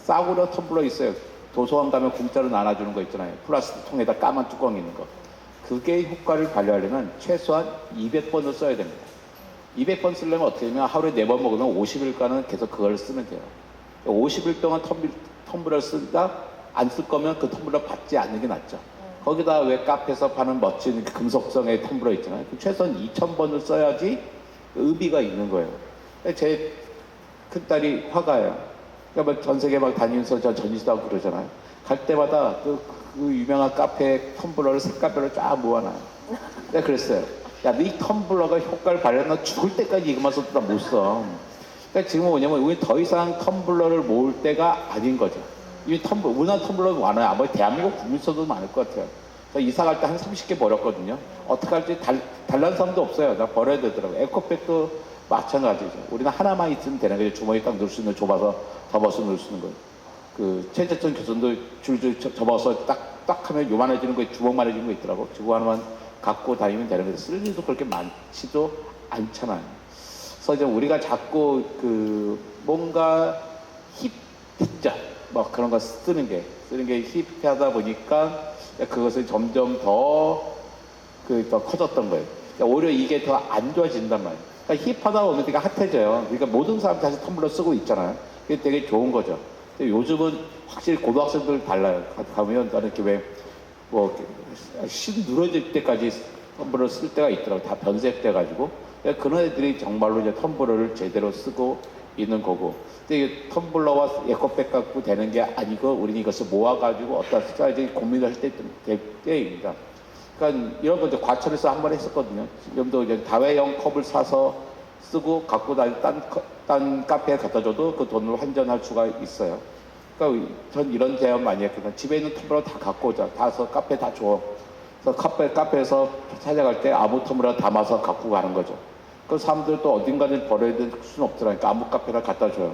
싸구려 텀블러 있어요. 도서관 가면 공짜로 나눠주는 거 있잖아요. 플라스틱 통에다 까만 뚜껑 있는 거. 그게 효과를 발휘하려면 최소한 200번을 써야 됩니다. 200번 쓰려면 어떻게 되냐면 하루에 4번 먹으면 50일간은 계속 그걸 쓰면 돼요. 50일 동안 텀블러를 쓴다? 안 쓸 거면 그 텀블러 받지 않는 게 낫죠. 거기다 왜 카페에서 파는 멋진 금속성의 텀블러 있잖아요. 최소한 2000번을 써야지 의미가 있는 거예요. 제 큰딸이 화가예요. 그러니까 전 세계 막 다니면서 전시도 하고 그러잖아요. 갈 때마다 그 유명한 카페 텀블러를 색깔별로 쫙 모아놔요. 내가 그랬어요. 야, 네 텀블러가 효과를 발휘하면 죽을 때까지 이것만 써도 못 써. 그러니까 지금은 뭐냐면 우리 더 이상 텀블러를 모을 때가 아닌 거죠. 이미 우리나라 텀블러가 많아요. 아마 대한민국 국민 써도 많을 것 같아요. 저 이사 갈 때 한 30개 버렸거든요. 어떻게 할지 달란 사람도 없어요. 나 버려야 되더라고요. 에코백도 마찬가지죠. 우리는 하나만 있으면 되는 거죠. 주머니 딱 넣을 수 있는 접어서 넣을 수 있는 거예요. 그 최재천 교수도 줄줄 접어서 딱 하면 요만해지는 거, 주먹만해지는 거 있더라고. 그거 하나만 갖고 다니면 되는 거죠. 쓸 일도 그렇게 많지도 않잖아요. 그래서 이제 우리가 자꾸 뭔가 힙했죠. 뭐 그런 거 쓰는 게 힙하다 보니까 그것을 점점 더 커졌던 거예요. 그러니까 오히려 이게 더 안 좋아진단 말이에요. 그러니까 힙하다 보면 되게 핫해져요. 그러니까 모든 사람이 다시 텀블러 쓰고 있잖아요. 그게 되게 좋은 거죠. 근데 요즘은 확실히 고등학생들 달라요. 가면 나는 이렇게 누러질 때까지 텀블러 쓸 때가 있더라고요. 다 변색돼가지고. 그러니까 그런 애들이 정말로 이제 텀블러를 제대로 쓰고 있는 거고. 근데 이 텀블러와 에코백 갖고 되는 게 아니고 우리는 이것을 모아가지고 어디다 써야지 고민을 할 때입니다. 그러니까 이런 거 이제 과천에서 한 번 했었거든요. 지금도 이제 다회용 컵을 사서 쓰고 갖고 다니 딴 카페에 갖다 줘도 그 돈으로 환전할 수가 있어요. 그러니까 전 이런 제안 많이 했거든요. 집에 있는 텀블러 다 갖고 오자. 다서 카페에 다 줘. 그래서 카페에서 찾아갈 때 아무 텀블러 담아서 갖고 가는 거죠. 그 사람들 또 어딘가는 버려야 될 수는 없더라니까 아무 카페나 갖다 줘요.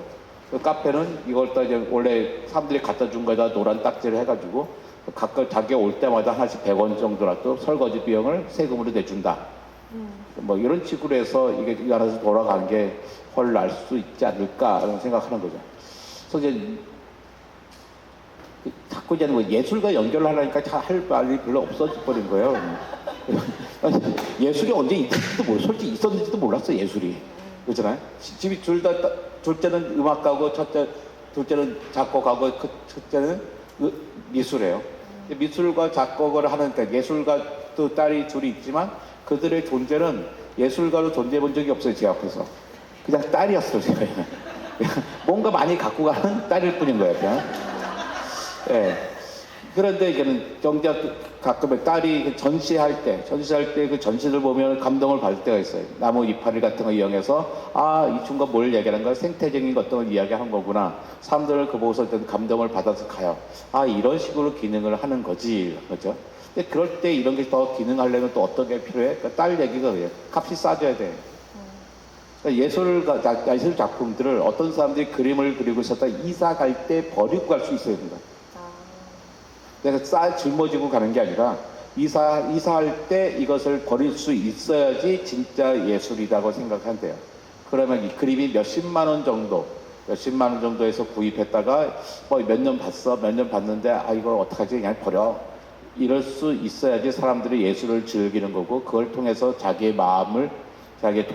그 카페는 이걸 또 이제 원래 사람들이 갖다 준 거에다 노란 딱지를 해가지고 각각 자기가 올 때마다 하나씩 100원 정도라도 설거지 비용을 세금으로 내준다. 뭐 이런 식으로 해서 이게 이 안에서 돌아가는 게 훨 날 수 있지 않을까라는 생각하는 거죠. 그래서 이제 자꾸 이제 뭐 예술과 연결을 하려니까 할 말이 별로 없어져 버린 거예요. 예술이 언제 있었는지도 솔직히 있었는지도 몰랐어 예술이. 그렇잖아요. 집이 둘째는 음악가고 둘째는 작곡가고 첫째는 미술이에요. 미술과 작곡을 하는, 그러니까 예술가 또 딸이 둘이 있지만 그들의 존재는 예술가로 존재해 본 적이 없어요. 제 앞에서. 그냥 딸이었어요. 제가. 뭔가 많이 갖고 가는 딸일 뿐인 거예요. 그냥. 예. 그런데 이제는 정작 가끔 딸이 전시할 때 그 전시를 보면 감동을 받을 때가 있어요. 나무 이파리 같은 거 이용해서 이 친구가 뭘 얘기하는 거야? 생태적인 어떤 걸 이야기한 거구나. 사람들을 그 보고서 어떤 감동을 받아서 가요. 이런 식으로 기능을 하는 거지. 그죠? 근데 그럴 때 이런 게 더 기능하려면 또 어떤 게 필요해? 그러니까 딸 얘기가 그래요. 값이 싸져야 돼. 그러니까 예술 작품들을 어떤 사람들이 그림을 그리고 있었다 이사 갈 때 버리고 갈 수 있어야 된다. 내가 짊어지고 가는 게 아니라 이사할 때 이것을 버릴 수 있어야지 진짜 예술이라고 생각한대요. 그러면 이 그림이 몇십만 원 정도에서 구입했다가 뭐 몇 년 봤는데 이걸 어떡하지? 그냥 버려. 이럴 수 있어야지 사람들이 예술을 즐기는 거고 그걸 통해서 자기의 마음을 자기의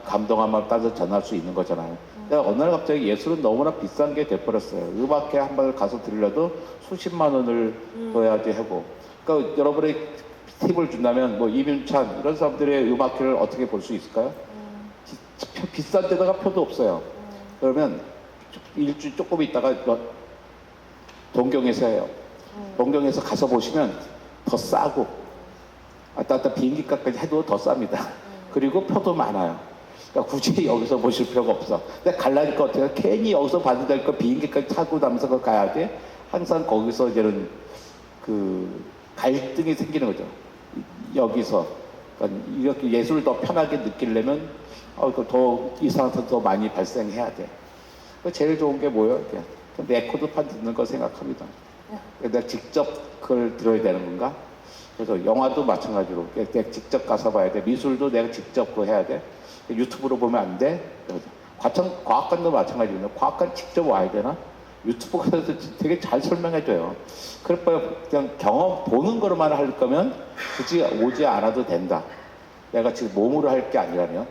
감동함을 따서 전할 수 있는 거잖아요. 어느 날 갑자기 예술은 너무나 비싼 게 돼버렸어요. 음악회 한 번을 가서 들으려도 수십만 원을 줘야지 하고. 그러니까 여러분의 팁을 준다면 뭐 이민찬 이런 사람들의 음악회를 어떻게 볼 수 있을까요? 비싼 데다가 표도 없어요. 그러면 일주일 조금 있다가 동경에서 해요. 동경에서 가서 보시면 더 싸고 비행기 값까지 해도 더 쌉니다. 그리고 표도 많아요. 그러니까 굳이 여기서 보실 필요가 없어. 근데 갈라니까 어때요? 괜히 여기서 봐도 될 거 비행기까지 타고 나면서 가야지. 항상 거기서 이제는 그 갈등이 생기는 거죠. 여기서. 그러니까 이렇게 예술을 더 편하게 느끼려면 이 사람한테 더 많이 발생해야 돼. 제일 좋은 게 뭐예요? 내 코드판 듣는 거 생각합니다. 내가 직접 그걸 들어야 되는 건가? 그래서 영화도 마찬가지로 내가 직접 가서 봐야 돼. 미술도 내가 직접 그거 해야 돼. 유튜브로 보면 안 돼. 과학관도 마찬가지거든요. 과학관 직접 와야 되나? 유튜브 가서 되게 잘 설명해줘요. 그럴 바에 그냥 경험 보는 거로만 할 거면 굳이 오지 않아도 된다. 내가 지금 몸으로 할 게 아니라면.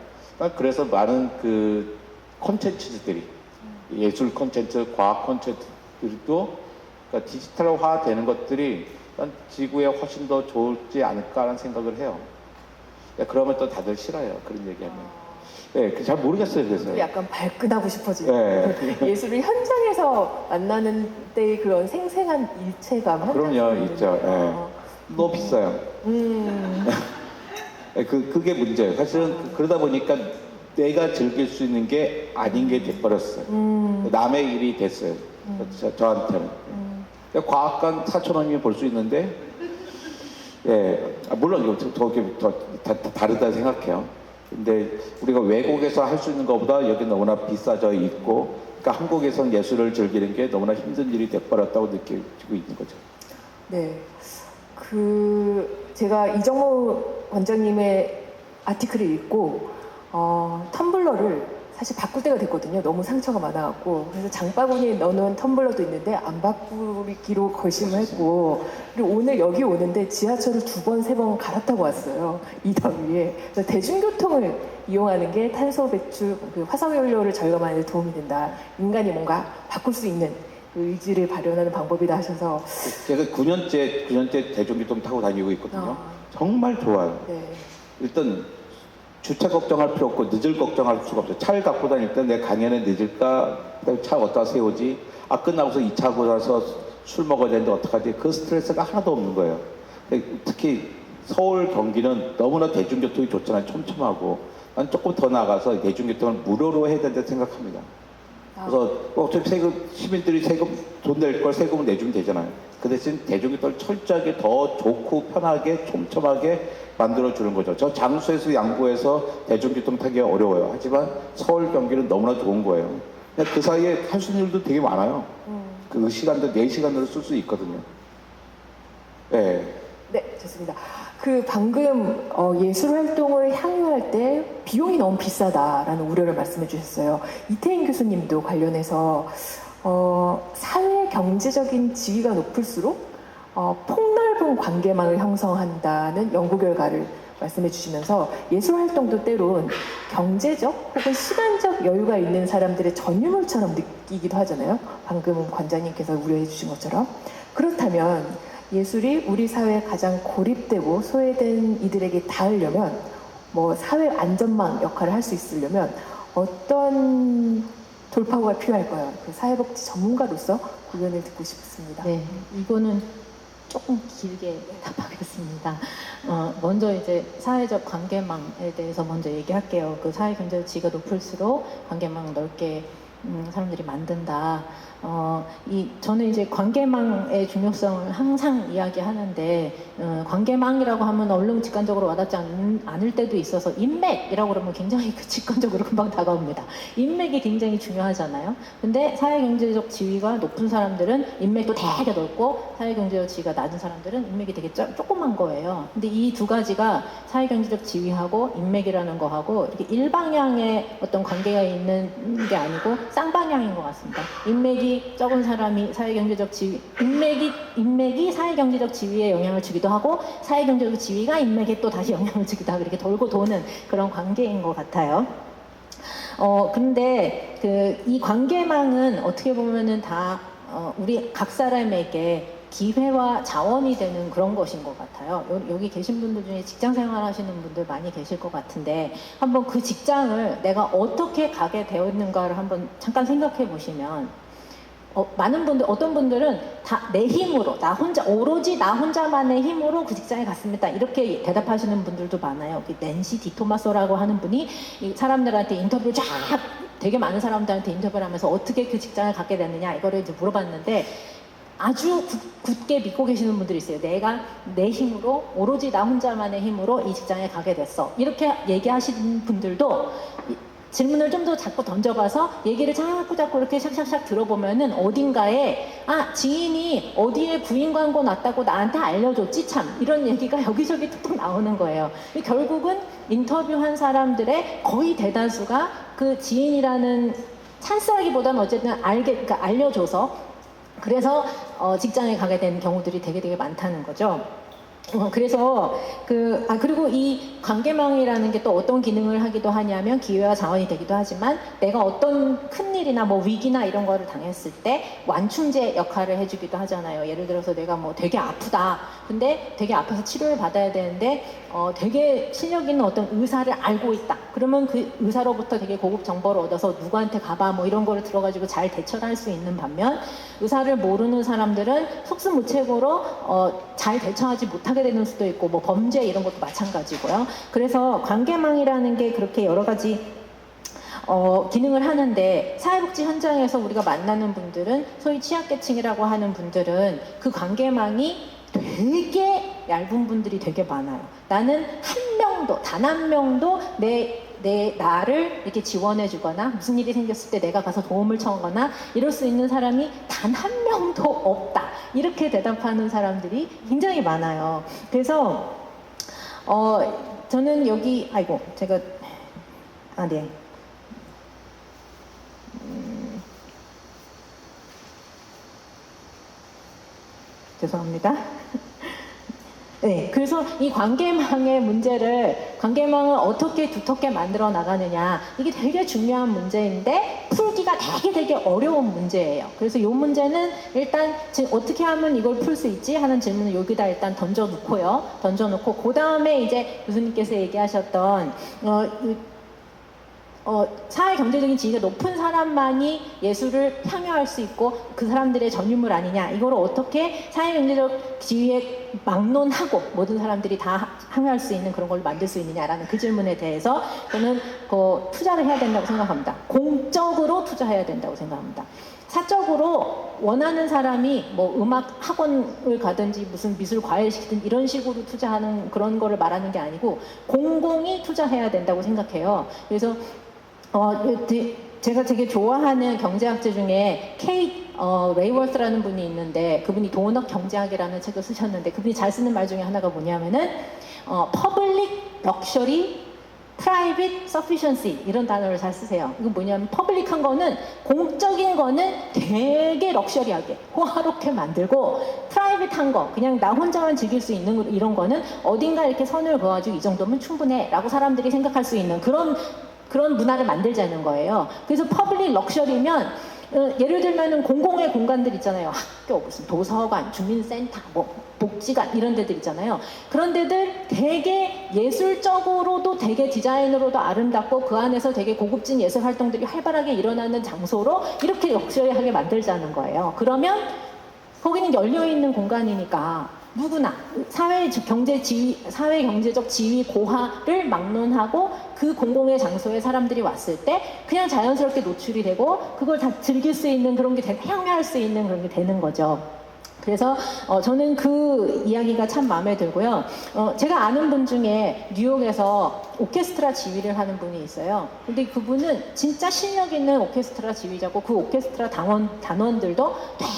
그래서 많은 그 콘텐츠들이 예술 콘텐츠, 과학 콘텐츠들도 그러니까 디지털화 되는 것들이 지구에 훨씬 더 좋지 않을까라는 생각을 해요. 그러면 또 다들 싫어요. 그런 얘기하면. 네, 잘 모르겠어요. 그래서 약간 발끈하고 싶어지는. 네. 예술을 현장에서 만나는 때의 그런 생생한 일체감. 그럼요, 있죠. 네. 너무 비싸요. 그게 문제예요. 사실은 그러다 보니까 내가 즐길 수 있는 게 아닌 게 돼버렸어요. 남의 일이 됐어요. 저한테는. 과학관 4,000원이면 볼 수 있는데, 물론 이거 더 다르다 생각해요. 근데 우리가 외국에서 할 수 있는 것보다 여기 너무나 비싸져 있고, 그러니까 한국에서는 예술을 즐기는 게 너무나 힘든 일이 돼버렸다고 느끼고 있는 거죠. 네. 제가 이정모 원장님의 아티클을 읽고, 텀블러를 사실 바꿀 때가 됐거든요. 너무 상처가 많아갖고. 그래서 장바구니에 넣어놓은 텀블러도 있는데 안 바꾸기로 결심을 했고, 그리고 오늘 여기 오는데 지하철을 2번, 3번 갈아타고 왔어요. 이 더위에. 그래서 대중교통을 이용하는 게 탄소 배출, 화석연료를 절감하는 데 도움이 된다. 인간이 뭔가 바꿀 수 있는 그 의지를 발현하는 방법이다 하셔서. 제가 9년째 대중교통 타고 다니고 있거든요. 정말 좋아요. 네. 일단 주차 걱정할 필요 없고 늦을 걱정할 수가 없어요. 차를 갖고 다닐 때 내 강연에 늦을까? 차 어디다 세우지? 끝나고서 이 차 고라서 술 먹어야 되는데 어떡하지? 그 스트레스가 하나도 없는 거예요. 특히 서울 경기는 너무나 대중교통이 좋잖아요. 촘촘하고. 난 조금 더 나가서 대중교통을 무료로 해야 된다고 생각합니다. 그래서 어차피 시민들이 돈 낼 걸 세금을 내주면 되잖아요. 그 대신 대중교통을 철저하게 더 좋고 편하게 촘촘하게 만들어주는 거죠. 저 장수에서 양구에서 대중교통 타기가 어려워요. 하지만 서울 경기는 너무나 좋은 거예요. 근데 그 사이에 할 수 있는 일도 되게 많아요. 그 시간도 4시간으로 쓸 수 있거든요. 네. 네, 좋습니다. 그 방금 예술 활동을 향유할 때 비용이 너무 비싸다라는 우려를 말씀해 주셨어요. 이태인 교수님도 관련해서 사회 경제적인 지위가 높을수록 폭넓은 관계망을 형성한다는 연구 결과를 말씀해 주시면서 예술 활동도 때론 경제적 혹은 시간적 여유가 있는 사람들의 전유물처럼 느끼기도 하잖아요. 방금 관장님께서 우려해 주신 것처럼. 그렇다면 예술이 우리 사회에 가장 고립되고 소외된 이들에게 닿으려면 뭐 사회 안전망 역할을 할 수 있으려면 어떤 돌파구가 필요할까요? 그 사회복지 전문가로서 의견을 듣고 싶습니다. 네, 이거는 조금 길게 답하겠습니다. 먼저 이제 사회적 관계망에 대해서 먼저 얘기할게요. 그 사회 경제적 지위가 높을수록 관계망 넓게 사람들이 만든다. 저는 이제 관계망의 중요성을 항상 이야기하는데, 관계망이라고 하면 얼른 직관적으로 와닿지 않을 때도 있어서, 인맥이라고 그러면 굉장히 직관적으로 금방 다가옵니다. 인맥이 굉장히 중요하잖아요. 근데 사회경제적 지위가 높은 사람들은 인맥도 되게 넓고, 사회경제적 지위가 낮은 사람들은 인맥이 되게 조그만 거예요. 근데 이 두 가지가 사회경제적 지위하고 인맥이라는 거하고 이렇게 일방향의 어떤 관계가 있는 게 아니고 쌍방향인 것 같습니다. 인맥이 적은 사람이 사회경제적 지위, 인맥이 사회경제적 지위에 영향을 주기도 하고, 사회경제적 지위가 인맥에 또 다시 영향을 주기도 하고, 이렇게 돌고 도는 그런 관계인 것 같아요. 근데 이 관계망은 어떻게 보면은 다 우리 각 사람에게 기회와 자원이 되는 그런 것인 것 같아요. 여기 계신 분들 중에 직장 생활 하시는 분들 많이 계실 것 같은데, 한번 그 직장을 내가 어떻게 가게 되었는가를 한번 잠깐 생각해 보시면, 많은 분들, 어떤 분들은 다 내 힘으로, 오로지 나 혼자만의 힘으로 그 직장에 갔습니다. 이렇게 대답하시는 분들도 많아요. 낸시 디토마소라고 하는 분이 이 사람들한테 인터뷰를 되게 많은 사람들한테 인터뷰를 하면서 어떻게 그 직장을 갖게 됐느냐, 이거를 이제 물어봤는데, 아주 굳게 믿고 계시는 분들이 있어요. 내가 내 힘으로, 오로지 나 혼자만의 힘으로 이 직장에 가게 됐어. 이렇게 얘기하시는 분들도 질문을 좀 더 자꾸 던져봐서 얘기를 자꾸 이렇게 샥샥샥 들어보면은 어딘가에 지인이 어디에 부인 광고 났다고 나한테 알려줬지 참, 이런 얘기가 여기저기 툭툭 나오는 거예요. 결국은 인터뷰한 사람들의 거의 대다수가 그 지인이라는 찬스라기보다는 어쨌든 그러니까 알려줘서, 그래서 직장에 가게 되는 경우들이 되게 많다는 거죠. 그래서 그리고 이 관계망이라는 게 또 어떤 기능을 하기도 하냐면, 기회와 자원이 되기도 하지만, 내가 어떤 큰일이나 뭐 위기나 이런 거를 당했을 때 완충제 역할을 해주기도 하잖아요. 예를 들어서 내가 뭐 되게 아프다, 근데 되게 아파서 치료를 받아야 되는데 되게 실력 있는 어떤 의사를 알고 있다, 그러면 그 의사로부터 되게 고급 정보를 얻어서 누구한테 가봐 뭐 이런 거를 들어가지고 잘 대처를 할 수 있는 반면, 의사를 모르는 사람들은 속수무책으로 잘 대처하지 못하게 되는 수도 있고, 뭐 범죄 이런 것도 마찬가지고요. 그래서 관계망이라는 게 그렇게 여러 가지 기능을 하는데, 사회복지 현장에서 우리가 만나는 분들은, 소위 취약계층이라고 하는 분들은 그 관계망이 되게 얇은 분들이 되게 많아요. 나는 단 한 명도 나를 이렇게 지원해주거나, 무슨 일이 생겼을 때 내가 가서 도움을 청하거나 이럴 수 있는 사람이 단 한 명도 없다, 이렇게 대답하는 사람들이 굉장히 많아요. 그래서 저는 여기 제가 네. 죄송합니다. 네, 그래서 이 관계망을 어떻게 두텁게 만들어 나가느냐, 이게 되게 중요한 문제인데 풀기가 되게 어려운 문제예요. 그래서 이 문제는 일단 어떻게 하면 이걸 풀 수 있지 하는 질문을 여기다 일단 던져놓고 그 다음에 이제 교수님께서 얘기하셨던 사회 경제적인 지위가 높은 사람만이 예술을 향유할 수 있고 그 사람들의 전유물 아니냐, 이거를 어떻게 사회 경제적 지위에 막론하고 모든 사람들이 다 향유할 수 있는 그런 걸 만들 수 있느냐라는 그 질문에 대해서 저는 투자를 해야 된다고 생각합니다. 공적으로 투자해야 된다고 생각합니다. 사적으로 원하는 사람이 뭐 음악 학원을 가든지 무슨 미술 과외를 시키든 이런 식으로 투자하는 그런 거를 말하는 게 아니고, 공공이 투자해야 된다고 생각해요. 그래서 제가 되게 좋아하는 경제학자 중에 케이트 레이워스라는 분이 있는데 그분이 도넛 경제학이라는 책을 쓰셨는데 그분이 잘 쓰는 말 중에 하나가 뭐냐면은 퍼블릭 럭셔리 private sufficiency 이런 단어를 잘 쓰세요. 이거 뭐냐면 퍼블릭한 거는 공적인 거는 되게 럭셔리하게 호화롭게 만들고 프라이빗한 거 그냥 나 혼자만 즐길 수 있는 이런 거는 어딘가 이렇게 선을 그어가지고 이 정도면 충분해 라고 사람들이 생각할 수 있는 그런 문화를 만들자는 거예요. 그래서 퍼블릭 럭셔리면 예를 들면은 공공의 공간들 있잖아요. 학교, 무슨 도서관, 주민센터, 뭐 복지관 이런 데들 있잖아요. 그런 데들 되게 예술적으로도 되게 디자인으로도 아름답고 그 안에서 되게 고급진 예술 활동들이 활발하게 일어나는 장소로 이렇게 럭셔리하게 만들자는 거예요. 그러면 거기는 열려있는 공간이니까 누구나 사회 경제적 지위 고하를 막론하고 그 공공의 장소에 사람들이 왔을 때 그냥 자연스럽게 노출이 되고 그걸 다 즐길 수 있는 그런 게 향유할 수 있는 그런 게 되는 거죠. 그래서 저는 그 이야기가 참 마음에 들고요. 제가 아는 분 중에 뉴욕에서 오케스트라 지휘를 하는 분이 있어요. 근데 그분은 진짜 실력 있는 오케스트라 지휘자고 그 오케스트라 단원들도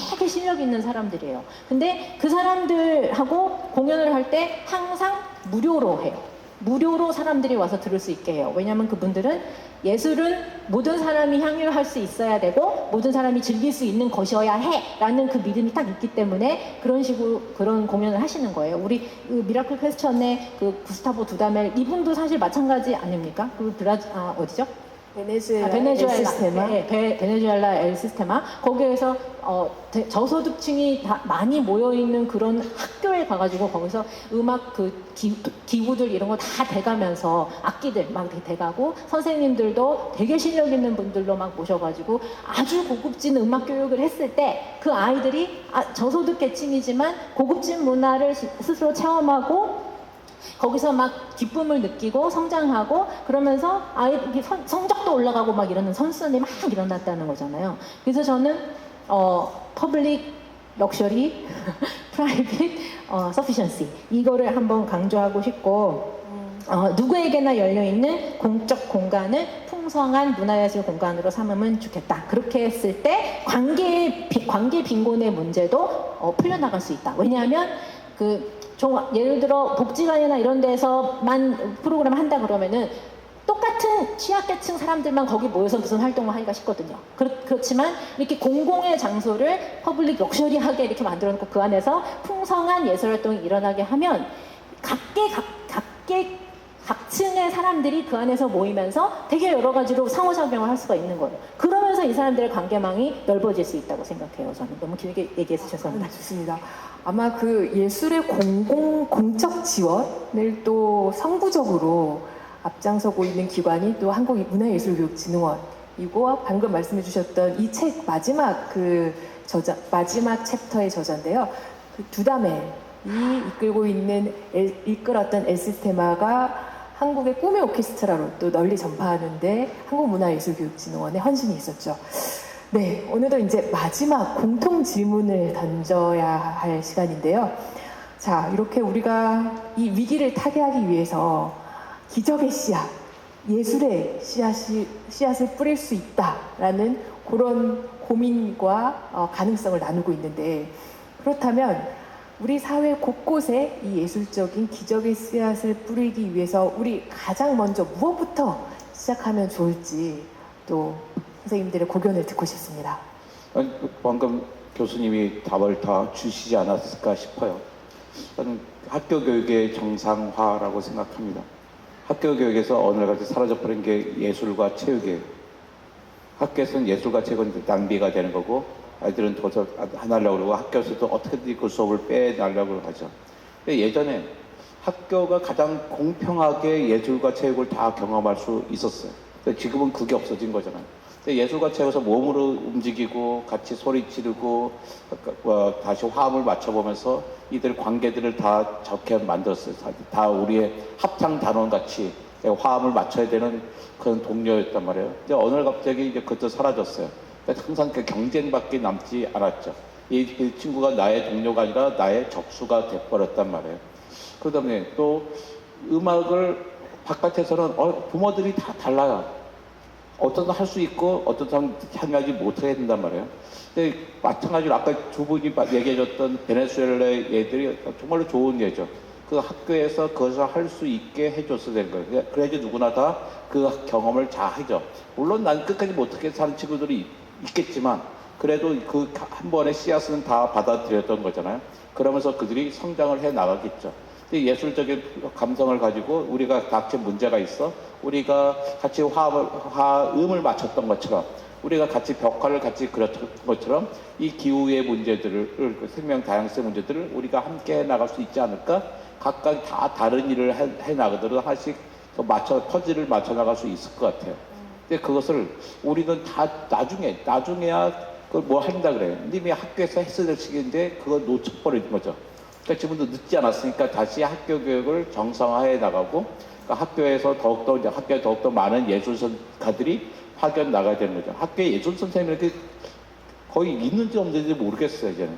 되게 실력 있는 사람들이에요. 근데 그 사람들하고 공연을 할 때 항상 무료로 해요. 무료로 사람들이 와서 들을 수 있게 해요. 왜냐하면 그분들은 예술은 모든 사람이 향유할 수 있어야 되고 모든 사람이 즐길 수 있는 것이어야 해 라는 그 믿음이 딱 있기 때문에 그런 식으로 그런 공연을 하시는 거예요. 우리 그 미라클 퀘스천의 그 구스타보 두다멜 이분도 사실 마찬가지 아닙니까? 그 어디죠? 베네수엘라 시스테마. 네, 베네수엘라 엘 시스테마. 거기에서 저소득층이 다 많이 모여 있는 그런 학교에 가가지고 거기서 음악 그 기구들 이런 거 다 대가면서 악기들 막 대가고 선생님들도 되게 실력 있는 분들로 막 모셔가지고 아주 고급진 음악 교육을 했을 때 그 아이들이 저소득 계층이지만 고급진 문화를 스스로 체험하고 거기서 막 기쁨을 느끼고 성장하고 그러면서 아이들이 성적도 올라가고 막 이러는 선순환이 막 일어났다는 거잖아요. 그래서 저는 퍼블릭 럭셔리, 프라이빗 서피션시 이거를 한번 강조하고 싶고 누구에게나 열려있는 공적 공간을 풍성한 문화예술 공간으로 삼으면 좋겠다. 그렇게 했을 때 관계 빈곤의 문제도 풀려나갈 수 있다. 왜냐하면 예를 들어 복지관이나 이런 데서만 프로그램 한다 그러면은 똑같은 취약계층 사람들만 거기 모여서 무슨 활동을 하기가 쉽거든요. 그렇지만 이렇게 공공의 장소를 퍼블릭 럭셔리하게 이렇게 만들어 놓고 그 안에서 풍성한 예술 활동이 일어나게 하면 각층의 사람들이 그 안에서 모이면서 되게 여러 가지로 상호작용을 할 수가 있는 거예요. 그러면서 이 사람들의 관계망이 넓어질 수 있다고 생각해요. 저는 너무 길게 얘기해서 죄송합니다. 좋습니다. 아마 그 예술의 공적 지원을 또 선구적으로 앞장서고 있는 기관이 또 한국문화예술교육진흥원이고 방금 말씀해 주셨던 이 책 마지막 마지막 챕터의 저자인데요. 그 두다멜이 이끌었던 엘시스테마가 한국의 꿈의 오케스트라로 또 널리 전파하는데 한국문화예술교육진흥원의 헌신이 있었죠. 네, 오늘도 이제 마지막 공통 질문을 던져야 할 시간인데요. 자, 이렇게 우리가 이 위기를 타개하기 위해서 기적의 씨앗, 예술의 씨앗을 뿌릴 수 있다라는 그런 고민과 가능성을 나누고 있는데 그렇다면 우리 사회 곳곳에 이 예술적인 기적의 씨앗을 뿌리기 위해서 우리 가장 먼저 무엇부터 시작하면 좋을지 또 선생님들의 고견을 듣고 싶습니다. 방금 교수님이 답을 다 주시지 않았을까 싶어요. 저는 학교 교육의 정상화라고 생각합니다. 학교 교육에서 어느 날까지 사라져버린 게 예술과 체육이에요. 학교에서는 예술과 체육은 낭비가 되는 거고 아이들은 거기서 안 하려고 그러고 학교에서도 어떻게든 그 수업을 빼내려고 하죠. 근데 예전에 학교가 가장 공평하게 예술과 체육을 다 경험할 수 있었어요. 근데 지금은 그게 없어진 거잖아요. 근데 예술과 체육에서 몸으로 움직이고 같이 소리 지르고 다시 화음을 맞춰보면서 이들 관계들을 다 좋게 만들었어요. 다 우리의 합창 단원 같이 화음을 맞춰야 되는 그런 동료였단 말이에요. 근데 어느 날 갑자기 이제 그것도 사라졌어요. 그러니까 항상 그 경쟁밖에 남지 않았죠. 이 친구가 나의 동료가 아니라 나의 적수가 돼버렸단 말이에요. 그러다 보니 또 음악을 바깥에서는 부모들이 다 달라요. 어떤 할 수 있고 어떤 사람 참여하지 못하게 된단 말이에요. 근데 마찬가지로 아까 두 분이 얘기해줬던 베네수엘라 애들이 정말로 좋은 예죠. 그 학교에서 그것을 할 수 있게 해줬어야 되는 거예요. 그래야지 누구나 다 그 경험을 잘 하죠. 물론 난 끝까지 못하게 사는 친구들이 있겠지만 그래도 그 한 번의 씨앗은 다 받아들였던 거잖아요. 그러면서 그들이 성장을 해 나가겠죠. 근데 예술적인 감성을 가지고 우리가 각자 문제가 있어 우리가 같이 화음을 맞췄던 것처럼 우리가 같이 벽화를 같이 그렸던 것처럼 이 기후의 문제들을 생명 다양성 문제들을 우리가 함께 해 나갈 수 있지 않을까? 각각 다 다른 일을 해 나가더라도 하나씩 더 퍼즐을 맞춰 나갈 수 있을 것 같아요. 근데 그것을 우리는 다 나중에야 그걸 뭐 한다 그래요. 님이 학교에서 했어야 될 시기인데 그걸 놓쳐버린 거죠. 그러니까 지금도 늦지 않았으니까 다시 학교 교육을 정상화해 나가고 그러니까 학교에 더욱더 많은 예술가들이 파견 나가야 되는 거죠. 학교에 예술 선생님이 거의 있는지 없는지 모르겠어요, 이제는.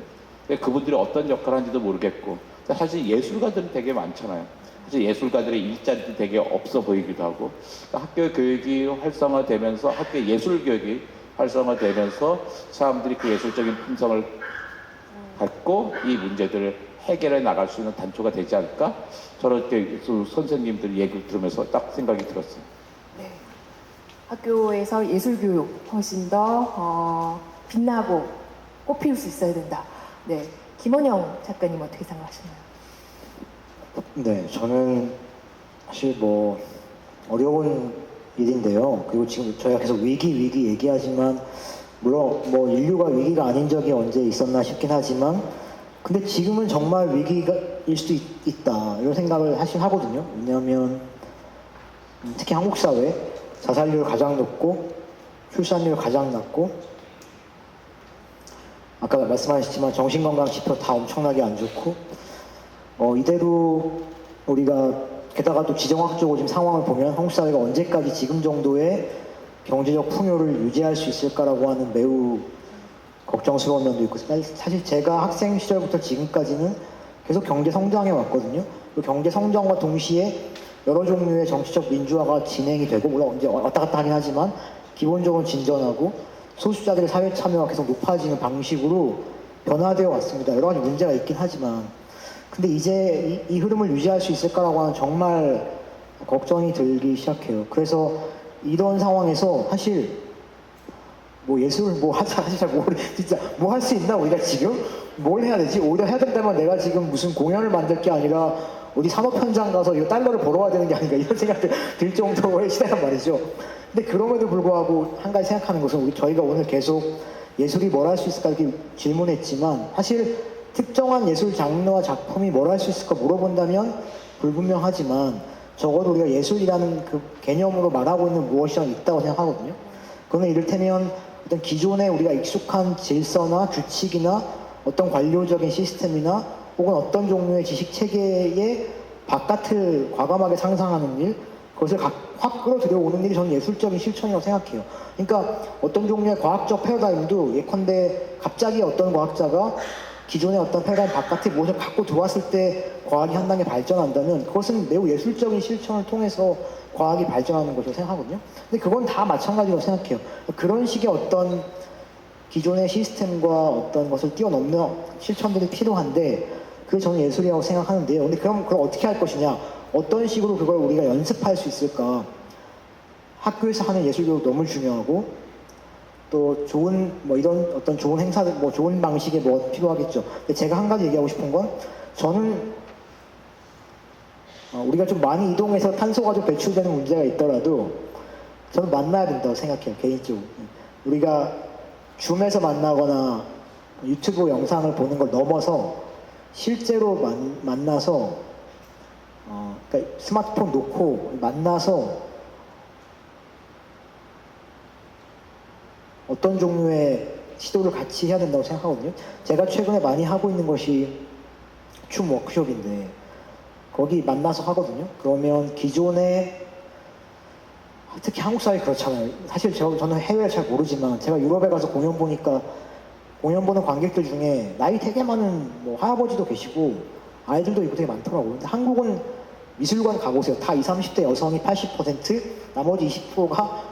그분들이 어떤 역할을 하는지도 모르겠고. 사실 예술가들은 되게 많잖아요. 그래서 예술가들의 일자리도 되게 없어 보이기도 하고. 그러니까 학교 교육이 활성화되면서, 학교 예술 교육이 활성화되면서 사람들이 그 예술적인 품성을 갖고 이 문제들을 해결해 나갈 수 있는 단초가 되지 않을까? 저런 선생님들 얘기를 들으면서 딱 생각이 들었어요. 네. 학교에서 예술교육 훨씬 더 빛나고 꽃피울 수 있어야 된다. 네. 김원영 작가님 어떻게 생각하시나요? 네, 저는 사실 뭐 어려운 일인데요. 그리고 지금 저희가 계속 위기 얘기하지만 물론 뭐 인류가 위기가 아닌 적이 언제 있었나 싶긴 하지만 근데 지금은 정말 위기일 수도 있다 이런 생각을 사실 하거든요. 왜냐하면 특히 한국 사회 자살률 가장 높고 출산율 가장 낮고 아까 말씀하셨지만 정신건강 지표 다 엄청나게 안 좋고 이대로 우리가 게다가 또 지정학적으로 지금 상황을 보면 한국 사회가 언제까지 지금 정도의 경제적 풍요를 유지할 수 있을까라고 하는 매우 걱정스러운 면도 있고 사실 제가 학생 시절부터 지금까지는 계속 경제 성장해 왔거든요. 그 경제 성장과 동시에 여러 종류의 정치적 민주화가 진행이 되고 물론 이제 왔다 갔다 하긴 하지만 기본적으로 진전하고 소수자들의 사회 참여가 계속 높아지는 방식으로 변화되어 왔습니다. 여러 가지 문제가 있긴 하지만 근데 이제 이 흐름을 유지할 수 있을까라고 하는 정말 걱정이 들기 시작해요. 그래서 이런 상황에서 사실 뭐 예술 사실 잘 진짜 뭐 할 수 있나 우리가 지금 뭘 해야 되지? 오히려 해야 된다면 내가 지금 무슨 공연을 만들 게 아니라 어디 산업 현장 가서 이거 달러를 벌어와야 되는 게 아닌가 이런 생각이 들 정도의 시대란 말이죠. 근데 그럼에도 불구하고 한 가지 생각하는 것은 저희가 오늘 계속 예술이 뭘 할 수 있을까 이렇게 질문했지만 사실 특정한 예술 장르와 작품이 뭘 할 수 있을까 물어본다면 불분명하지만 적어도 우리가 예술이라는 그 개념으로 말하고 있는 무엇이 있다고 생각하거든요. 그러면 이를테면 어떤 기존에 우리가 익숙한 질서나 규칙이나 어떤 관료적인 시스템이나 혹은 어떤 종류의 지식 체계의 바깥을 과감하게 상상하는 일, 그것을 확 끌어들여오는 일이 저는 예술적인 실천이라고 생각해요. 그러니까 어떤 종류의 과학적 패러다임도 예컨대 갑자기 어떤 과학자가 기존의 어떤 패러다임 바깥에 무엇을 갖고 들어왔을 때 과학이 한 단계 발전한다면 그것은 매우 예술적인 실천을 통해서 과학이 발전하는 것으로 생각하거든요. 근데 그건 다 마찬가지로 생각해요. 그런 식의 어떤 기존의 시스템과 어떤 것을 뛰어넘는 실천들이 필요한데 그게 저는 예술이라고 생각하는데요. 근데 그럼 그걸 어떻게 할 것이냐? 어떤 식으로 그걸 우리가 연습할 수 있을까? 학교에서 하는 예술 교육 너무 중요하고 또 좋은 뭐 이런 어떤 좋은 행사들 뭐 좋은 방식의 뭐 필요하겠죠. 근데 제가 한 가지 얘기하고 싶은 건 저는 우리가 좀 많이 이동해서 탄소가 좀 배출되는 문제가 있더라도 저는 만나야 된다고 생각해요. 개인적으로. 우리가 줌에서 만나거나 유튜브 영상을 보는 걸 넘어서 실제로 만나서 그러니까 스마트폰 놓고 만나서 어떤 종류의 시도를 같이 해야 된다고 생각하거든요. 제가 최근에 많이 하고 있는 것이 춤 워크숍인데 거기 만나서 하거든요. 그러면 기존에 특히 한국 사회 그렇잖아요. 사실 저는 해외를 잘 모르지만 제가 유럽에 가서 공연 보니까 공연 보는 관객들 중에 나이 되게 많은 뭐 할아버지도 계시고 아이들도 있고 되게 많더라고요. 근데 한국은 미술관 가보세요. 다 20, 30대 여성이 80%, 나머지 20%가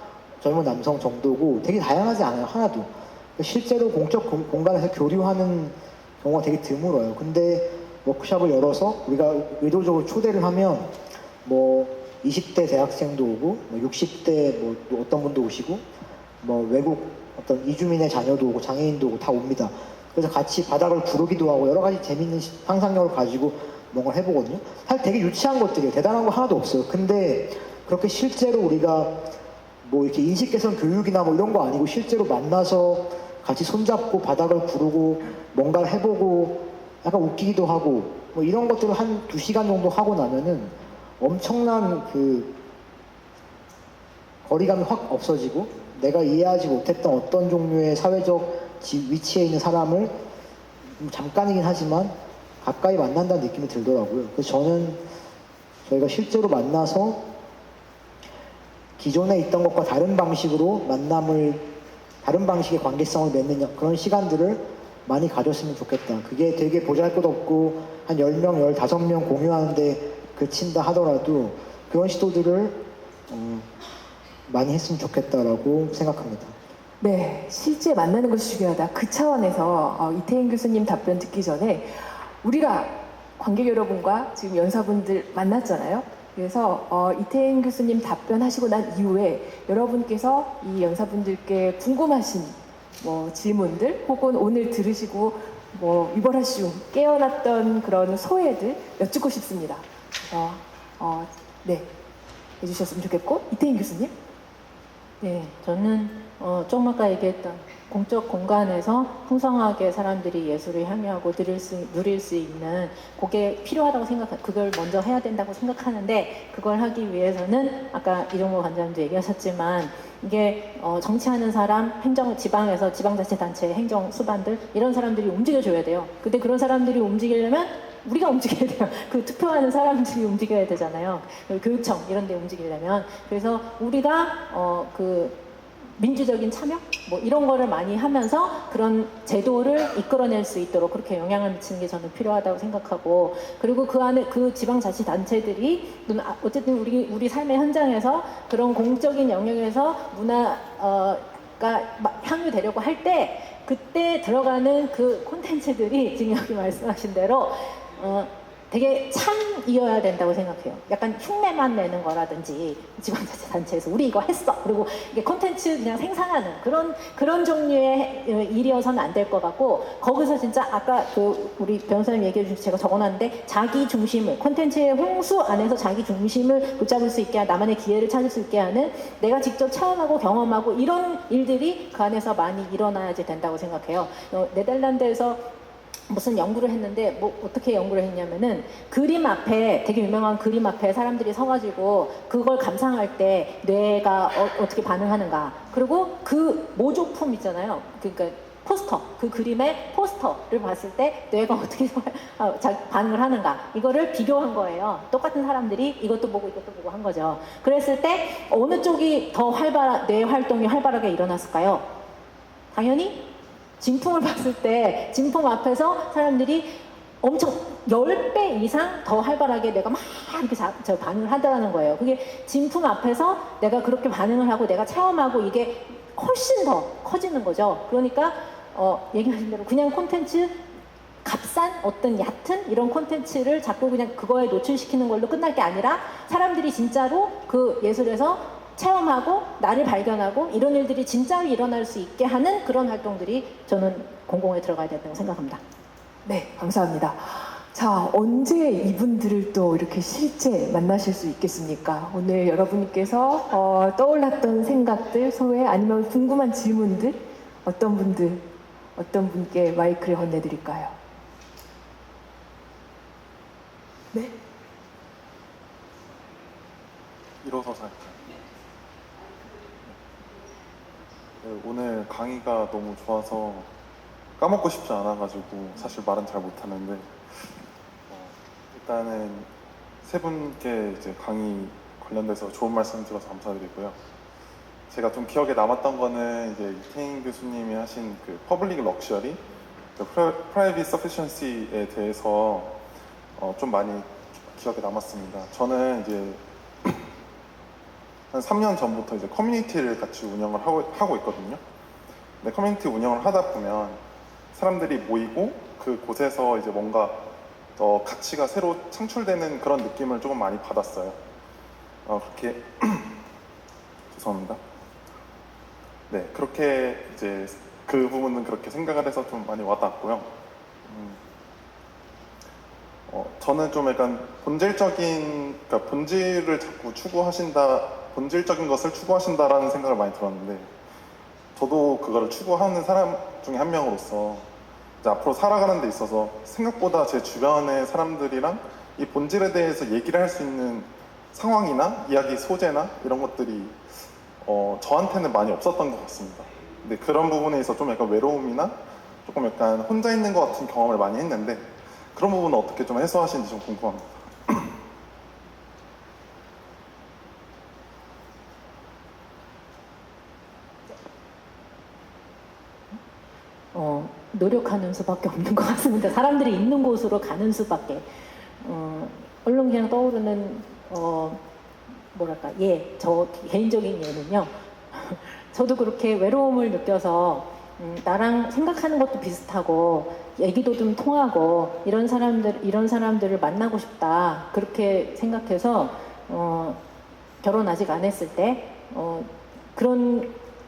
젊은 남성 정도고 되게 다양하지 않아요, 하나도. 실제로 공적 공간에서 교류하는 경우가 되게 드물어요. 근데 워크숍을 열어서 우리가 의도적으로 초대를 하면 뭐 20대 대학생도 오고 뭐 60대 뭐 어떤 분도 오시고 뭐 외국 어떤 이주민의 자녀도 오고 장애인도 오고 다 옵니다. 그래서 같이 바닥을 구르기도 하고 여러 가지 재밌는 상상력을 가지고 뭔가 해보거든요. 사실 되게 유치한 것들이에요. 대단한 거 하나도 없어요. 근데 그렇게 실제로 우리가 뭐 이렇게 인식 개선 교육이나 뭐 이런 거 아니고 실제로 만나서 같이 손잡고 바닥을 구르고 뭔가를 해보고 약간 웃기기도 하고 뭐 이런 것들을 한 2시간 정도 하고 나면은 엄청난 그 거리감이 확 없어지고 내가 이해하지 못했던 어떤 종류의 사회적 위치에 있는 사람을 잠깐이긴 하지만 가까이 만난다는 느낌이 들더라고요. 그래서 저는 저희가 실제로 만나서 기존에 있던 것과 다른 방식으로 다른 방식의 관계성을 맺는 그런 시간들을 많이 가졌으면 좋겠다. 그게 되게 보잘것없고 한 10명, 15명 공유하는데 그친다 하더라도 그런 시도들을 많이 했으면 좋겠다라고 생각합니다. 네, 실제 만나는 것이 중요하다. 그 차원에서 이태인 교수님 답변 듣기 전에 우리가 관객 여러분과 지금 연사분들 만났잖아요. 그래서 이태인 교수님 답변하시고 난 이후에 여러분께서 이 연사분들께 궁금하신 뭐 질문들 혹은 오늘 들으시고 뭐 유발하시고 깨어났던 그런 소회들 여쭙고 싶습니다. 그래서 네, 해주셨으면 좋겠고 이태인 교수님. 네, 저는 조금 아까 얘기했던 공적 공간에서 풍성하게 사람들이 예술을 향유하고 누릴 수 있는 그게 필요하다고 그걸 먼저 해야 된다고 생각하는데 그걸 하기 위해서는 아까 이종모 관장님도 얘기하셨지만 이게 정치하는 사람, 지방에서 지방자치단체 행정수반들 이런 사람들이 움직여줘야 돼요. 근데 그런 사람들이 움직이려면 우리가 움직여야 돼요. 그 투표하는 사람들이 움직여야 되잖아요. 교육청 이런 데 움직이려면. 그래서 우리가 그 민주적인 참여? 뭐 이런 거를 많이 하면서 그런 제도를 이끌어낼 수 있도록 그렇게 영향을 미치는 게 저는 필요하다고 생각하고 그리고 그 안에 그 지방자치단체들이 어쨌든 우리 삶의 현장에서 그런 공적인 영역에서 문화가 향유되려고 할 때 그때 들어가는 그 콘텐츠들이 지금 여기 말씀하신 대로 되게 참이어야 된다고 생각해요. 약간 흉내만 내는 거라든지 지방자치단체에서 우리 이거 했어. 그리고 이게 콘텐츠 그냥 생산하는 그런 종류의 일이어서는 안 될 것 같고 거기서 진짜 아까 그 우리 변호사님 얘기해 주셔서 제가 적어놨는데 자기 중심을 콘텐츠의 홍수 안에서 자기 중심을 붙잡을 수 있게 하는 나만의 기회를 찾을 수 있게 하는 내가 직접 체험하고 경험하고 이런 일들이 그 안에서 많이 일어나야지 된다고 생각해요. 네덜란드에서 무슨 연구를 했는데 뭐 어떻게 연구를 했냐면은 그림 앞에 되게 유명한 그림 앞에 사람들이 서가지고 그걸 감상할 때 뇌가 어떻게 반응하는가 그리고 그 모조품 있잖아요. 그러니까 포스터 그 그림의 포스터를 봤을 때 뇌가 어떻게 반응을 하는가 이거를 비교한 거예요. 똑같은 사람들이 이것도 보고 한 거죠. 그랬을 때 어느 쪽이 더 뇌 활동이 활발하게 일어났을까요? 당연히 진풍을 봤을 때 진풍 앞에서 사람들이 엄청 10배 이상 더 활발하게 내가 막 이렇게 반응을 하더라는 거예요. 그게 진풍 앞에서 내가 그렇게 반응을 하고 내가 체험하고 이게 훨씬 더 커지는 거죠. 그러니까 얘기하신 대로 그냥 콘텐츠 값싼 어떤 얕은 이런 콘텐츠를 자꾸 그냥 그거에 노출시키는 걸로 끝날 게 아니라 사람들이 진짜로 그 예술에서 체험하고 나를 발견하고 이런 일들이 진짜로 일어날 수 있게 하는 그런 활동들이 저는 공공에 들어가야 된다고 생각합니다. 네, 감사합니다. 자, 언제 이분들을 또 이렇게 실제 만나실 수 있겠습니까? 오늘 여러분께서 떠올랐던 생각들, 소회 아니면 궁금한 질문들 어떤 분께 마이크를 건네드릴까요? 네? 일어서서 할까요? 네, 오늘 강의가 너무 좋아서 까먹고 싶지 않아가지고 사실 말은 잘 못하는데 일단은 세 분께 이제 강의 관련돼서 좋은 말씀 들어서 감사드리고요. 제가 좀 기억에 남았던 거는 이제 이태인 교수님이 하신 그 퍼블릭 럭셔리, 프라이빗 서피션시에 대해서 좀 많이 기억에 남았습니다. 저는 이제 한 3년 전부터 이제 커뮤니티를 같이 운영을 하고 있거든요. 근데 커뮤니티 운영을 하다 보면 사람들이 모이고 그 곳에서 이제 뭔가 가치가 새로 창출되는 그런 느낌을 조금 많이 받았어요. 그렇게 죄송합니다. 네, 그렇게 이제 그 부분은 그렇게 생각을 해서 좀 많이 와닿았고요. 저는 좀 약간 그러니까 본질을 자꾸 본질적인 것을 추구하신다라는 생각을 많이 들었는데, 저도 그거를 추구하는 사람 중에 한 명으로서 이제 앞으로 살아가는 데 있어서 생각보다 제 주변의 사람들이랑 이 본질에 대해서 얘기를 할 수 있는 상황이나 이야기 소재나 이런 것들이 저한테는 많이 없었던 것 같습니다. 근데 그런 부분에 있어서 좀 약간 외로움이나 조금 약간 혼자 있는 것 같은 경험을 많이 했는데, 그런 부분은 어떻게 좀 해소하시는지 좀 궁금합니다. 노력하는 수밖에 없는 것 같습니다. 사람들이 있는 곳으로 가는 수밖에. 얼른 그냥 떠오르는 저 개인적인 예는요. 저도 그렇게 외로움을 느껴서 나랑 생각하는 것도 비슷하고 얘기도 좀 통하고 이런 사람들을 만나고 싶다 그렇게 생각해서 결혼 아직 안 했을 때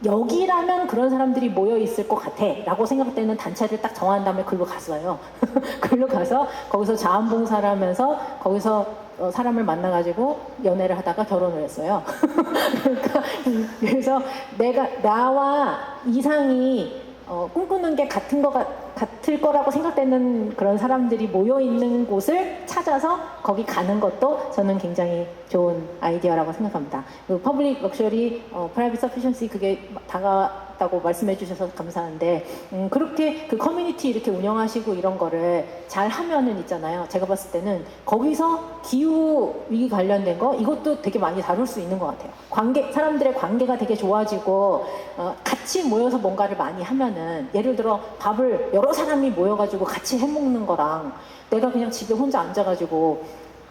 여기라면 그런 사람들이 모여 있을 것 같아 라고 생각할 때는 단체를 딱 정한 다음에 글로 갔어요. 글로 가서 거기서 자원봉사를 하면서 거기서 사람을 만나가지고 연애를 하다가 결혼을 했어요. 그래서 나와 이상이 꿈꾸는 게 같을 거라고 생각되는 그런 사람들이 모여 있는 곳을 찾아서 거기 가는 것도 저는 굉장히 좋은 아이디어라고 생각합니다. 퍼블릭 럭셔리, 프라이빗 서피션시 그게 다가왔다고 말씀해 주셔서 감사한데 그렇게 그 커뮤니티 이렇게 운영하시고 이런 거를 잘 하면은 있잖아요. 제가 봤을 때는 거기서 기후 위기 관련된 거 이것도 되게 많이 다룰 수 있는 것 같아요. 사람들의 관계가 되게 좋아지고 같이 모여서 뭔가를 많이 하면은 예를 들어 밥을 여러 사람이 모여가지고 같이 해먹는 거랑 내가 그냥 집에 혼자 앉아가지고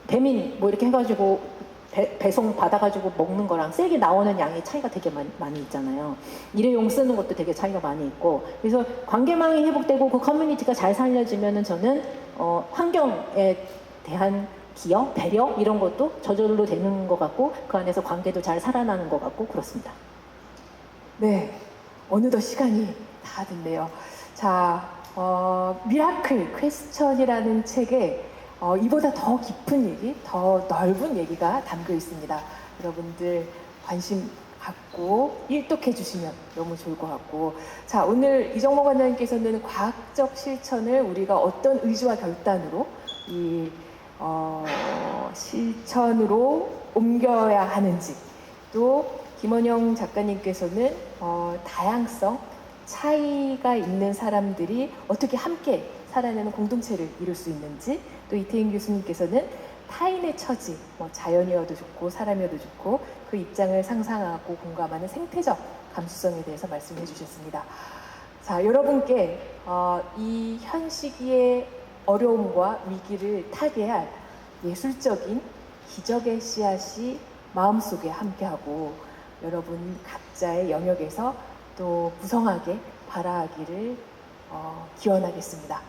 배민 뭐 이렇게 해가지고 배송 받아가지고 먹는 거랑 세게 나오는 양의 차이가 되게 많이 있잖아요. 일회용 쓰는 것도 되게 차이가 많이 있고 그래서 관계망이 회복되고 그 커뮤니티가 잘 살려지면은 저는 환경에 대한 기여, 배려 이런 것도 저절로 되는 것 같고 그 안에서 관계도 잘 살아나는 것 같고 그렇습니다. 네, 어느덧 시간이 다 됐네요. 자, 미라클 퀘스천이라는 책에 이보다 더 깊은 얘기, 더 넓은 얘기가 담겨 있습니다. 여러분들 관심 갖고 일독해 주시면 너무 좋을 것 같고, 자, 오늘 이정모 관장님께서는 과학적 실천을 우리가 어떤 의지와 결단으로 이 실천으로 옮겨야 하는지, 또 김원영 작가님께서는 다양성, 차이가 있는 사람들이 어떻게 함께 살아내는 공동체를 이룰 수 있는지, 또 이태인 교수님께서는 타인의 처지, 자연이어도 좋고 사람이어도 좋고 그 입장을 상상하고 공감하는 생태적 감수성에 대해서 말씀해 주셨습니다. 자, 여러분께 이 현 시기의 어려움과 위기를 타개할 예술적인 기적의 씨앗이 마음속에 함께하고 여러분 각자의 영역에서 또 무성하게 발아하기를 기원하겠습니다.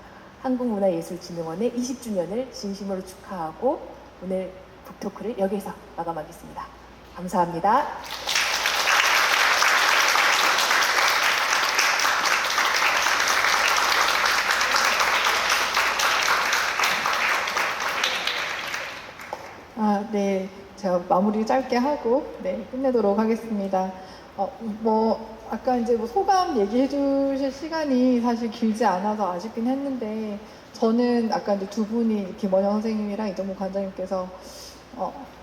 한국문화예술진흥원의 20주년을 진심으로 축하하고 오늘 북토크를 여기서 마감하겠습니다. 감사합니다. 네. 제가 마무리 짧게 하고 끝내도록 하겠습니다. 아까 이제 소감 얘기해 주실 시간이 사실 길지 않아서 아쉽긴 했는데, 저는 아까 이제 두 분이 김원영 선생님이랑 이정모 관장님께서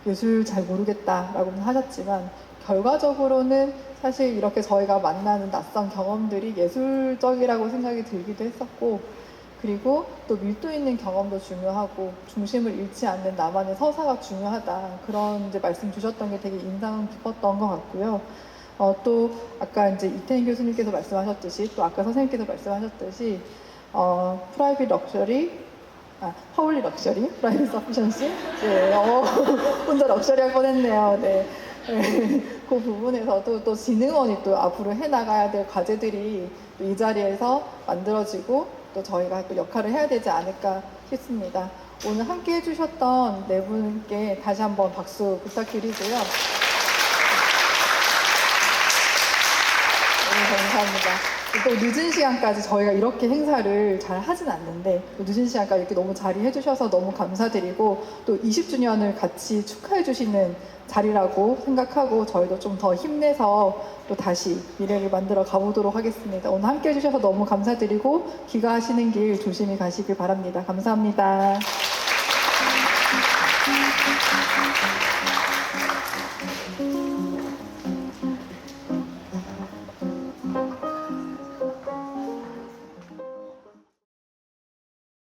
예술 잘 모르겠다라고 하셨지만, 결과적으로는 사실 이렇게 저희가 만나는 낯선 경험들이 예술적이라고 생각이 들기도 했었고, 그리고 또 밀도 있는 경험도 중요하고 중심을 잃지 않는 나만의 서사가 중요하다, 그런 이제 말씀 주셨던 게 되게 인상 깊었던 것 같고요. 또 아까 이제 이태인 교수님께서 말씀하셨듯이, 또 아까 선생님께서 말씀하셨듯이 프라이빗 럭셔리, 퍼블릭 럭셔리, 프라이빗 서피션시, 혼자 럭셔리 할 뻔했네요. 네. 그 부분에서도 또 진흥원이 또 앞으로 해나가야 될 과제들이 또 이 자리에서 만들어지고 또 저희가 또 역할을 해야 되지 않을까 싶습니다. 오늘 함께 해주셨던 네 분께 다시 한번 박수 부탁드리고요. 너무 감사합니다. 또 늦은 시간까지 저희가 이렇게 행사를 잘 하진 않는데 또 늦은 시간까지 이렇게 너무 자리해 주셔서 너무 감사드리고 또 20주년을 같이 축하해 주시는 자리라고 생각하고 저희도 좀 더 힘내서 또 다시 미래를 만들어 가보도록 하겠습니다. 오늘 함께 해주셔서 너무 감사드리고 귀가하시는 길 조심히 가시길 바랍니다. 감사합니다.